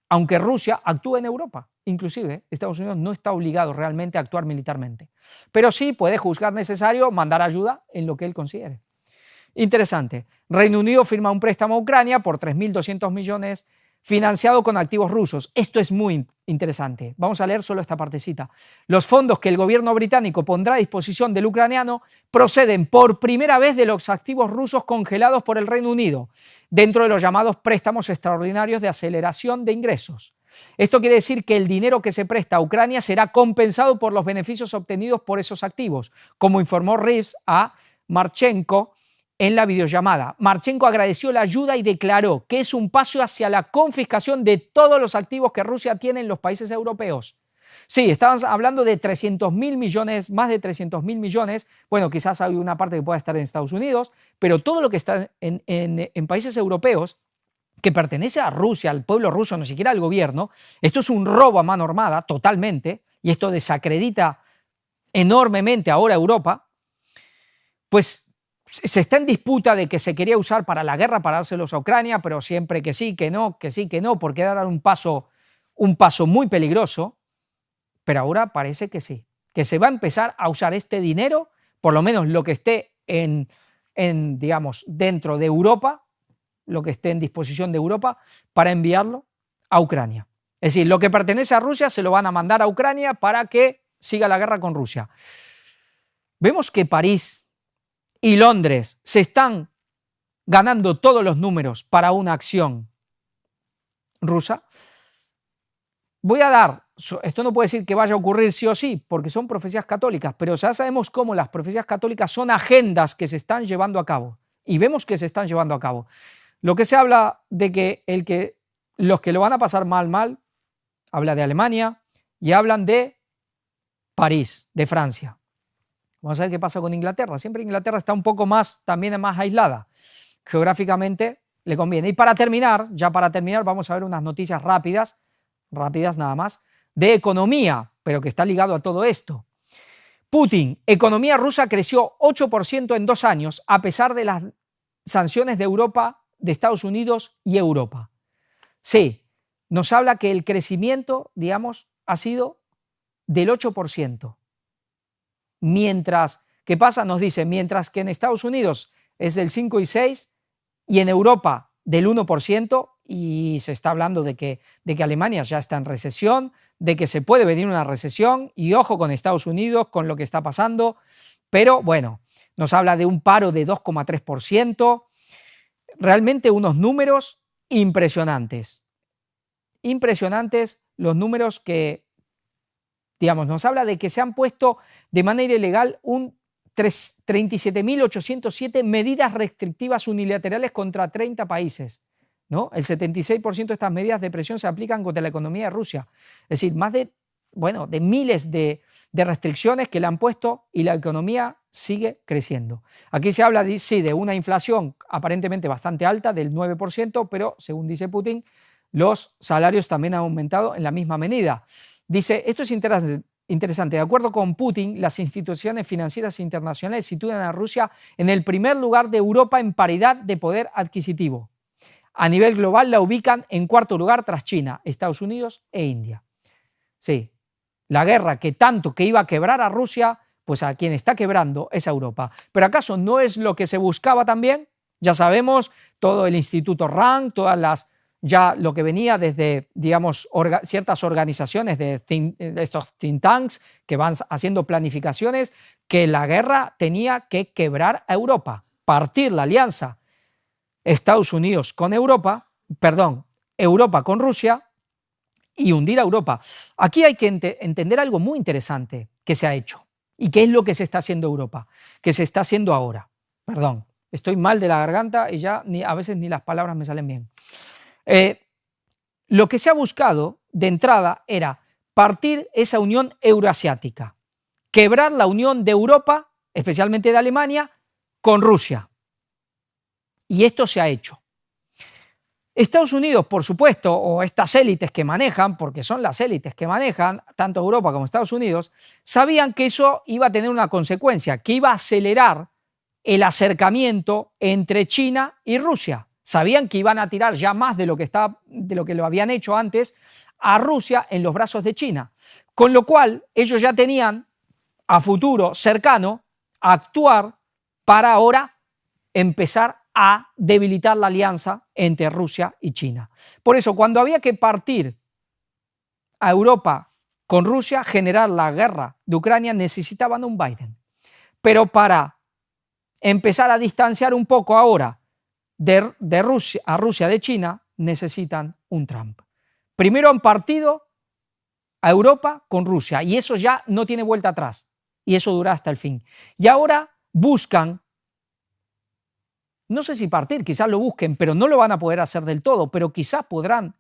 Speaker 1: aunque Rusia actúe en Europa. Inclusive Estados Unidos no está obligado realmente a actuar militarmente. Pero sí puede juzgar necesario mandar ayuda en lo que él considere. Interesante. Reino Unido firma un préstamo a Ucrania por 3.200 millones financiado con activos rusos. Esto es muy interesante. Vamos a leer solo esta partecita. Los fondos que el gobierno británico pondrá a disposición del ucraniano proceden por primera vez de los activos rusos congelados por el Reino Unido, dentro de los llamados préstamos extraordinarios de aceleración de ingresos. Esto quiere decir que el dinero que se presta a Ucrania será compensado por los beneficios obtenidos por esos activos, como informó Reeves a Marchenko en la videollamada. Marchenko agradeció la ayuda y declaró que es un paso hacia la confiscación de todos los activos que Rusia tiene en los países europeos. Sí, estaban hablando de 300.000 millones, más de 300.000 millones. Bueno, quizás hay una parte que pueda estar en Estados Unidos, pero todo lo que está en países europeos que pertenece a Rusia, al pueblo ruso, no siquiera al gobierno, esto es un robo a mano armada totalmente, y esto desacredita enormemente ahora a Europa, pues se está en disputa de que se quería usar para la guerra, para dárselos a Ucrania, pero siempre que sí, que no, porque era un paso muy peligroso, pero ahora parece que sí, que se va a empezar a usar este dinero, por lo menos lo que esté digamos, dentro de Europa, lo que esté en disposición de Europa, para enviarlo a Ucrania. Es decir, lo que pertenece a Rusia se lo van a mandar a Ucrania para que siga la guerra con Rusia. Vemos que París y Londres se están ganando todos los números para una acción rusa. Voy a dar, esto no puede decir que vaya a ocurrir sí o sí, porque son profecías católicas, pero ya sabemos cómo las profecías católicas son agendas que se están llevando a cabo, y vemos que se están llevando a cabo. Lo que se habla de que los que lo van a pasar mal, habla de Alemania y hablan de París, de Francia. Vamos a ver qué pasa con Inglaterra. Siempre Inglaterra está un poco más, también más aislada. Geográficamente le conviene. Y para terminar, vamos a ver unas noticias rápidas nada más, de economía, pero que está ligado a todo esto. Putin, economía rusa creció 8% en 2 años, a pesar de las sanciones de Europa, de Estados Unidos y Europa. Sí, nos habla que el crecimiento, digamos, ha sido del 8%. Mientras, ¿qué pasa? Nos dice, mientras que en Estados Unidos es del 5 y 6 y en Europa del 1%, y se está hablando de que Alemania ya está en recesión, de que se puede venir una recesión, y ojo con Estados Unidos, con lo que está pasando, pero bueno, nos habla de un paro de 2,3%, realmente unos números impresionantes. Impresionantes los números que, digamos, nos habla de que se han puesto de manera ilegal 37.807 medidas restrictivas unilaterales contra 30 países, ¿no? El 76% de estas medidas de presión se aplican contra la economía de Rusia. Es decir, más de miles de restricciones que le han puesto y la economía sigue creciendo. Aquí se habla, sí, de una inflación aparentemente bastante alta, del 9%, pero según dice Putin, los salarios también han aumentado en la misma medida. Dice, esto es interesante. De acuerdo con Putin, las instituciones financieras internacionales sitúan a Rusia en el primer lugar de Europa en paridad de poder adquisitivo. A nivel global la ubican en cuarto lugar tras China, Estados Unidos e India. Sí, la guerra que tanto que iba a quebrar a Rusia, pues a quien está quebrando es a Europa. ¿Pero acaso no es lo que se buscaba también? Ya sabemos, todo el Instituto RAND, todas las, ya lo que venía desde, digamos, ciertas organizaciones de estos think tanks que van haciendo planificaciones, que la guerra tenía que quebrar a Europa, partir la alianza Estados Unidos con Europa, perdón, Europa con Rusia y hundir a Europa. Aquí hay que entender algo muy interesante que se ha hecho y qué es lo que se está haciendo Europa, que se está haciendo ahora. Perdón, estoy mal de la garganta y ya a veces ni las palabras me salen bien. Lo que se ha buscado de entrada era partir esa unión euroasiática, quebrar la unión de Europa, especialmente de Alemania, con Rusia. Y esto se ha hecho. Estados Unidos, por supuesto, o estas élites que manejan, porque son las élites que manejan, tanto Europa como Estados Unidos, sabían que eso iba a tener una consecuencia, que iba a acelerar el acercamiento entre China y Rusia. Sabían que iban a tirar ya más de lo que lo habían hecho antes a Rusia en los brazos de China. Con lo cual, ellos ya tenían a futuro cercano a actuar para ahora empezar a debilitar la alianza entre Rusia y China. Por eso, cuando había que partir a Europa con Rusia, generar la guerra de Ucrania, necesitaban un Biden. Pero para empezar a distanciar un poco ahora de Rusia de China, necesitan un Trump. Primero han partido a Europa con Rusia y eso ya no tiene vuelta atrás y eso dura hasta el fin. Y ahora buscan, no sé si partir, quizás lo busquen, pero no lo van a poder hacer del todo, pero quizás podrán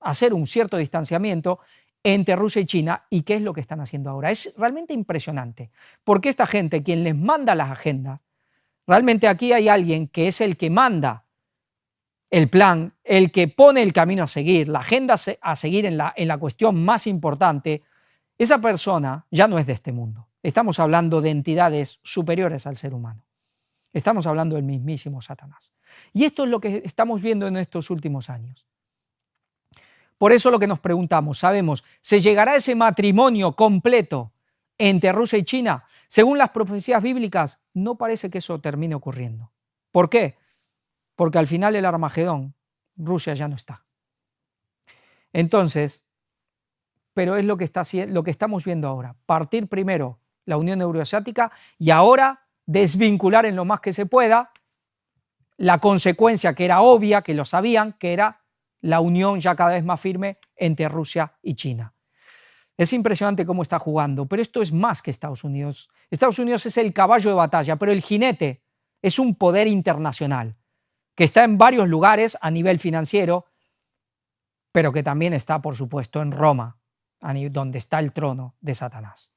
Speaker 1: hacer un cierto distanciamiento entre Rusia y China. ¿Y qué es lo que están haciendo ahora? Es realmente impresionante, porque esta gente, quien les manda las agendas, realmente aquí hay alguien que es el que manda el plan, el que pone el camino a seguir, la agenda a seguir en la cuestión más importante. Esa persona ya no es de este mundo. Estamos hablando de entidades superiores al ser humano. Estamos hablando del mismísimo Satanás. Y esto es lo que estamos viendo en estos últimos años. Por eso lo que nos preguntamos, sabemos, ¿se llegará a ese matrimonio completo entre Rusia y China? Según las profecías bíblicas, no parece que eso termine ocurriendo. ¿Por qué? Porque al final el Armagedón, Rusia ya no está. Entonces, pero es lo que estamos viendo ahora. Partir primero la Unión Euroasiática y ahora desvincular en lo más que se pueda la consecuencia que era obvia, que lo sabían, que era la unión ya cada vez más firme entre Rusia y China. Es impresionante cómo está jugando, pero esto es más que Estados Unidos. Estados Unidos es el caballo de batalla, pero el jinete es un poder internacional que está en varios lugares a nivel financiero, pero que también está, por supuesto, en Roma, donde está el trono de Satanás.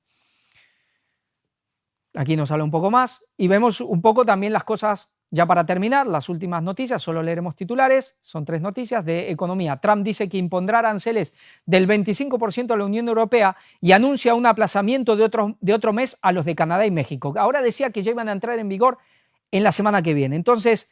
Speaker 1: Aquí nos habla un poco más y vemos un poco también las cosas, ya para terminar, las últimas noticias, solo leeremos titulares, son 3 noticias de economía. Trump dice que impondrá aranceles del 25% a la Unión Europea y anuncia un aplazamiento de otro mes a los de Canadá y México. Ahora decía que ya iban a entrar en vigor en la semana que viene. Entonces,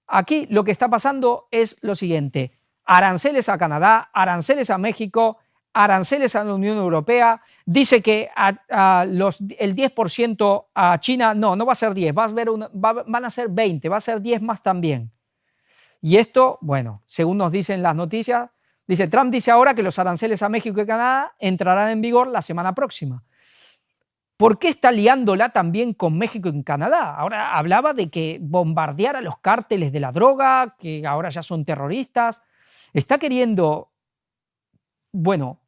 Speaker 1: aquí lo que está pasando es lo siguiente: aranceles a Canadá, aranceles a México, aranceles a la Unión Europea. Dice que el 10% a China, no va a ser 10, van a ser 20, va a ser 10 más también. Y esto, bueno, según nos dicen las noticias, Trump dice ahora que los aranceles a México y Canadá entrarán en vigor la semana próxima. ¿Por qué está liándola también con México y Canadá? Ahora hablaba de que bombardeara los cárteles de la droga, que ahora ya son terroristas. Está queriendo, bueno,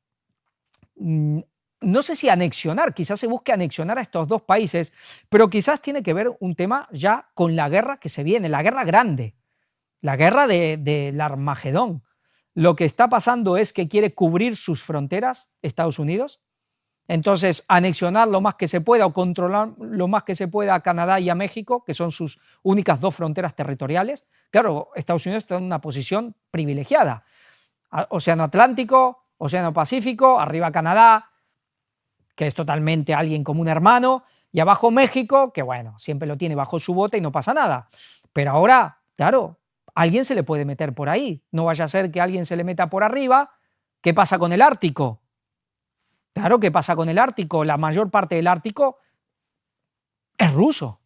Speaker 1: no sé si anexionar, quizás se busque anexionar a estos dos países, pero quizás tiene que ver un tema ya con la guerra que se viene, la guerra grande, la guerra del Armagedón. Lo que está pasando es que quiere cubrir sus fronteras Estados Unidos, entonces anexionar lo más que se pueda o controlar lo más que se pueda a Canadá y a México, que son sus únicas 2 fronteras territoriales. Claro, Estados Unidos está en una posición privilegiada. Océano Atlántico, Océano Pacífico, arriba Canadá, que es totalmente alguien como un hermano, y abajo México, que bueno, siempre lo tiene bajo su bota y no pasa nada. Pero ahora, claro, alguien se le puede meter por ahí. No vaya a ser que alguien se le meta por arriba. ¿Qué pasa con el Ártico? Claro, ¿qué pasa con el Ártico? La mayor parte del Ártico es ruso.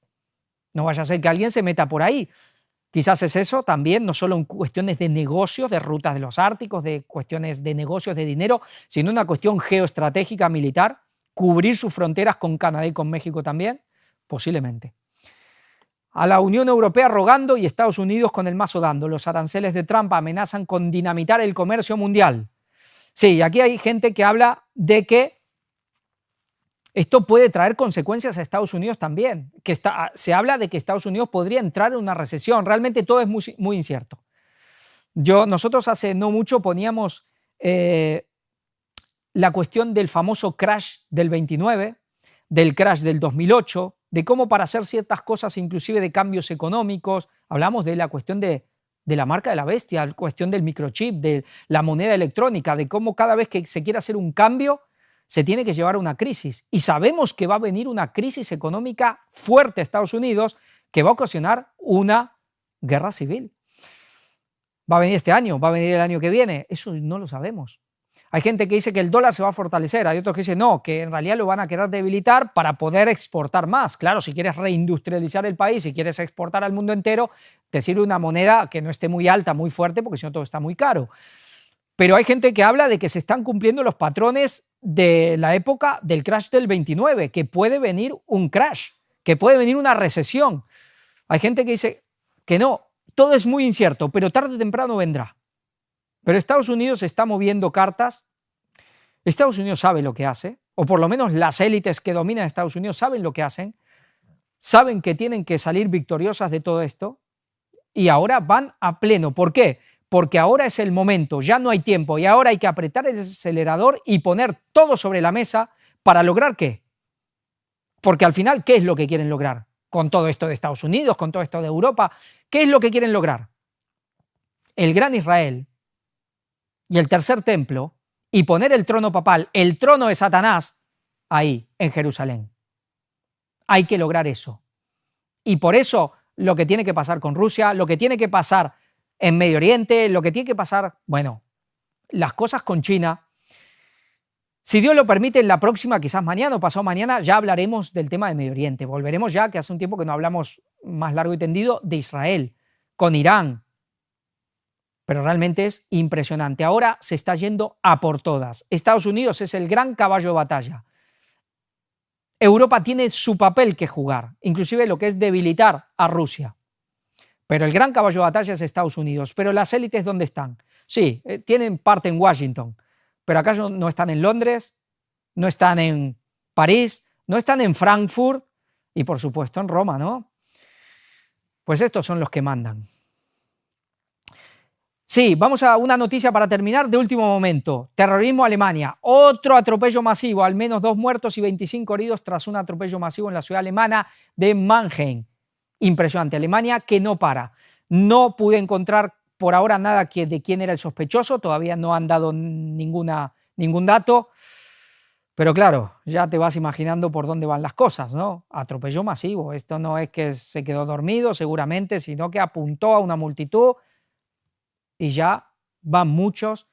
Speaker 1: No vaya a ser que alguien se meta por ahí. Quizás es eso también, no solo en cuestiones de negocios, de rutas de los Árticos, de cuestiones de negocios, de dinero, sino una cuestión geoestratégica militar, cubrir sus fronteras con Canadá y con México también, posiblemente. A la Unión Europea rogando y Estados Unidos con el mazo dando. Los aranceles de Trump amenazan con dinamitar el comercio mundial. Sí, aquí hay gente que habla de que esto puede traer consecuencias a Estados Unidos también, se habla de que Estados Unidos podría entrar en una recesión. Realmente todo es muy incierto. Nosotros hace no mucho poníamos la cuestión del famoso crash del 29, del crash del 2008, de cómo para hacer ciertas cosas, inclusive de cambios económicos, hablamos de la cuestión de la marca de la bestia, la cuestión del microchip, de la moneda electrónica, de cómo cada vez que se quiere hacer un cambio, se tiene que llevar a una crisis. Y sabemos que va a venir una crisis económica fuerte a Estados Unidos que va a ocasionar una guerra civil. ¿Va a venir este año? ¿Va a venir el año que viene? Eso no lo sabemos. Hay gente que dice que el dólar se va a fortalecer, hay otros que dicen no, que en realidad lo van a querer debilitar para poder exportar más. Claro, si quieres reindustrializar el país, si quieres exportar al mundo entero, te sirve una moneda que no esté muy alta, muy fuerte, porque si no todo está muy caro. Pero hay gente que habla de que se están cumpliendo los patrones de la época del crash del 29, que puede venir un crash, que puede venir una recesión. Hay gente que dice que no, todo es muy incierto, pero tarde o temprano vendrá. Pero Estados Unidos está moviendo cartas. Estados Unidos sabe lo que hace, o por lo menos las élites que dominan Estados Unidos saben lo que hacen, saben que tienen que salir victoriosas de todo esto y ahora van a pleno. ¿Por qué? Porque ahora es el momento, ya no hay tiempo y ahora hay que apretar el acelerador y poner todo sobre la mesa para lograr ¿qué? Porque al final, ¿qué es lo que quieren lograr? Con todo esto de Estados Unidos, con todo esto de Europa, ¿qué es lo que quieren lograr? El gran Israel y el tercer templo y poner el trono papal, el trono de Satanás, ahí, en Jerusalén. Hay que lograr eso. Y por eso lo que tiene que pasar con Rusia, lo que tiene que pasar en Medio Oriente, lo que tiene que pasar, bueno, las cosas con China. Si Dios lo permite, en la próxima, quizás mañana o pasado mañana, ya hablaremos del tema de Medio Oriente. Volveremos ya, que hace un tiempo que no hablamos más largo y tendido, de Israel, con Irán. Pero realmente es impresionante. Ahora se está yendo a por todas. Estados Unidos es el gran caballo de batalla. Europa tiene su papel que jugar, inclusive lo que es debilitar a Rusia. Pero el gran caballo de batalla es Estados Unidos. Pero las élites, ¿dónde están? Sí, tienen parte en Washington, pero acá no están en Londres, no están en París, no están en Frankfurt y por supuesto en Roma, ¿no? Pues estos son los que mandan. Sí, vamos a una noticia para terminar de último momento. Terrorismo Alemania. Otro atropello masivo, al menos 2 muertos y 25 heridos tras un atropello masivo en la ciudad alemana de Mannheim. Impresionante. Alemania que no para. No pude encontrar por ahora nada de quién era el sospechoso. Todavía no han dado ningún dato. Pero claro, ya te vas imaginando por dónde van las cosas, ¿no? Atropello masivo. Esto no es que se quedó dormido seguramente, sino que apuntó a una multitud. Y ya van muchos,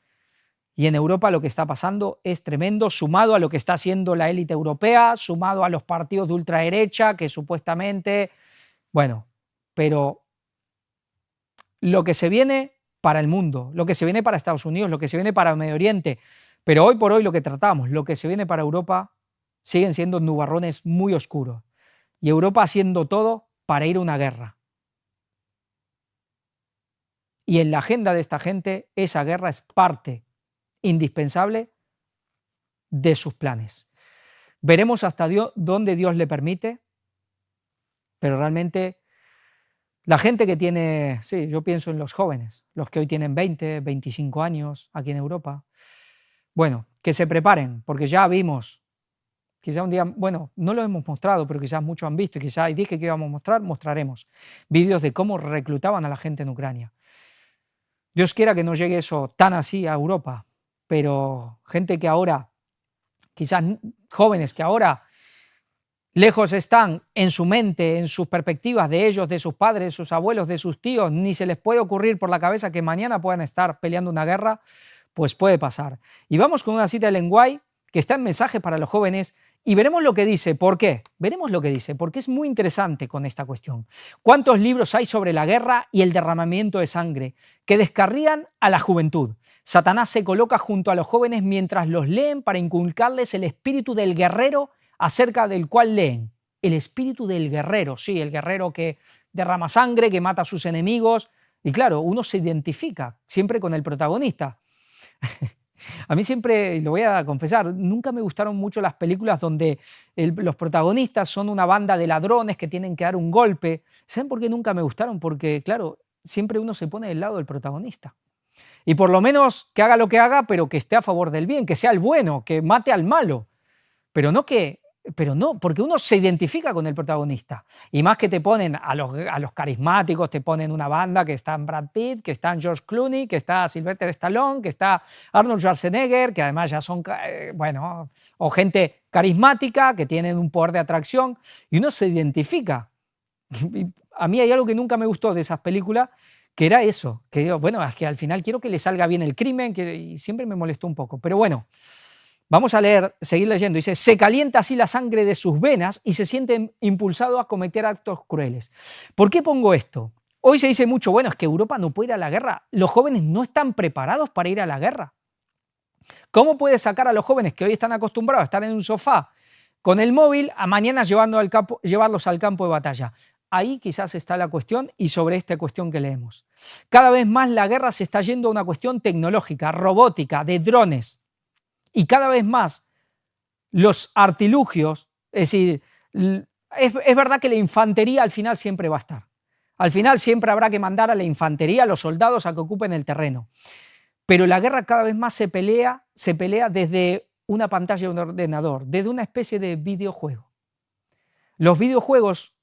Speaker 1: y en Europa lo que está pasando es tremendo, sumado a lo que está haciendo la élite europea, sumado a los partidos de ultraderecha, que supuestamente, bueno, pero lo que se viene para el mundo, lo que se viene para Estados Unidos, lo que se viene para Medio Oriente, pero hoy por hoy lo que tratamos, lo que se viene para Europa, siguen siendo nubarrones muy oscuros, y Europa haciendo todo para ir a una guerra. Y en la agenda de esta gente, esa guerra es parte indispensable de sus planes. Veremos hasta dónde Dios le permite, pero realmente la gente que tiene, sí, yo pienso en los jóvenes, los que hoy tienen 20, 25 años aquí en Europa, bueno, que se preparen, porque ya vimos, quizá un día, bueno, no lo hemos mostrado, pero quizás muchos han visto, y quizás dije que íbamos a mostrar, mostraremos vídeos de cómo reclutaban a la gente en Ucrania. Dios quiera que no llegue eso tan así a Europa, pero gente que ahora quizás jóvenes que ahora lejos están en su mente, en sus perspectivas de ellos, de sus padres, de sus abuelos, de sus tíos, ni se les puede ocurrir por la cabeza que mañana puedan estar peleando una guerra, pues puede pasar. Y vamos con una cita de Ellen White que está en Mensaje para los Jóvenes y veremos lo que dice. ¿Por qué? Veremos lo que dice, porque es muy interesante con esta cuestión. ¿Cuántos libros hay sobre la guerra y el derramamiento de sangre que descarrían a la juventud? Satanás se coloca junto a los jóvenes mientras los leen para inculcarles el espíritu del guerrero acerca del cual leen. El espíritu del guerrero, sí, el guerrero que derrama sangre, que mata a sus enemigos. Y claro, uno se identifica siempre con el protagonista. A mí siempre, lo voy a confesar, nunca me gustaron mucho las películas donde los protagonistas son una banda de ladrones que tienen que dar un golpe. ¿Saben por qué nunca me gustaron? Porque, claro, siempre uno se pone del lado del protagonista. Y por lo menos que haga lo que haga, pero que esté a favor del bien, que sea el bueno, que mate al malo. Pero no, porque uno se identifica con el protagonista. Y más que te ponen a los carismáticos, te ponen una banda que está en Brad Pitt, que está en George Clooney, que está Sylvester Stallone, que está Arnold Schwarzenegger, que además ya son, o gente carismática, que tienen un poder de atracción, y uno se identifica. A mí hay algo que nunca me gustó de esas películas, que era eso, que digo, bueno, es que al final quiero que le salga bien el crimen, y siempre me molestó un poco. Pero bueno, vamos a seguir leyendo. Dice, se calienta así la sangre de sus venas y se siente impulsado a cometer actos crueles. ¿Por qué pongo esto? Hoy se dice mucho, bueno, es que Europa no puede ir a la guerra. Los jóvenes no están preparados para ir a la guerra. ¿Cómo puedes sacar a los jóvenes que hoy están acostumbrados a estar en un sofá con el móvil a mañana llevarlos al campo de batalla? Ahí quizás está la cuestión y sobre esta cuestión que leemos. Cada vez más la guerra se está yendo a una cuestión tecnológica, robótica, de drones. Y cada vez más los artilugios, es decir, es verdad que la infantería al final siempre va a estar. Al final siempre habrá que mandar a la infantería, a los soldados a que ocupen el terreno. Pero la guerra cada vez más se pelea desde una pantalla de un ordenador, desde una especie de videojuego. Los videojuegos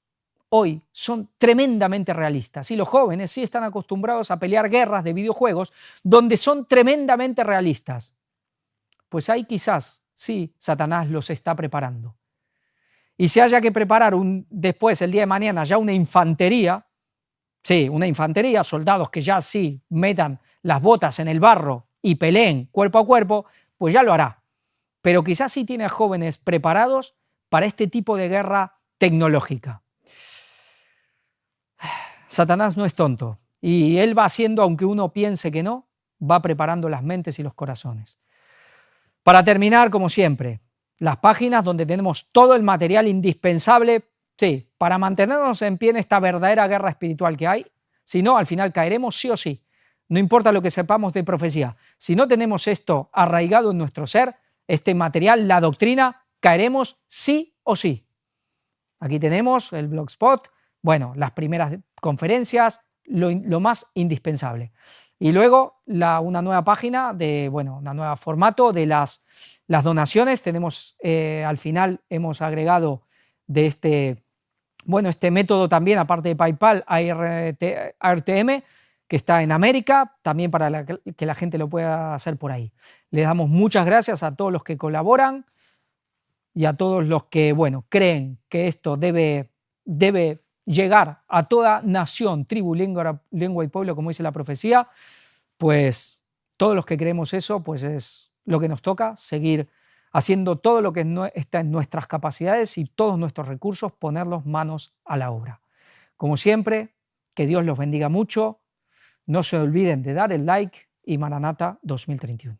Speaker 1: hoy son tremendamente realistas y los jóvenes sí están acostumbrados a pelear guerras de videojuegos donde son tremendamente realistas. Pues ahí quizás, sí, Satanás los está preparando. Y si haya que preparar después, el día de mañana, ya una infantería, sí, una infantería, soldados que ya sí metan las botas en el barro y peleen cuerpo a cuerpo, pues ya lo hará. Pero quizás sí tiene a jóvenes preparados para este tipo de guerra tecnológica. Satanás no es tonto y él va haciendo, aunque uno piense que no, va preparando las mentes y los corazones. Para terminar, como siempre, las páginas donde tenemos todo el material indispensable, sí, para mantenernos en pie en esta verdadera guerra espiritual que hay. Si no, al final caeremos sí o sí. No importa lo que sepamos de profecía. Si no tenemos esto arraigado en nuestro ser, este material, la doctrina, caeremos sí o sí. Aquí tenemos el blogspot, bueno, las primeras conferencias, lo más indispensable. Y luego una nueva página, un nuevo formato de las donaciones. Tenemos, al final hemos agregado de este método también, aparte de PayPal, ARTM, que está en América, también para que la gente lo pueda hacer por ahí. Le damos muchas gracias a todos los que colaboran y a todos los que, creen que esto debe llegar a toda nación, tribu, lengua y pueblo, como dice la profecía. Pues todos los que creemos eso, pues es lo que nos toca, seguir haciendo todo lo que está en nuestras capacidades y todos nuestros recursos, ponerlos manos a la obra. Como siempre, que Dios los bendiga mucho. No se olviden de dar el like y Maranata 2031.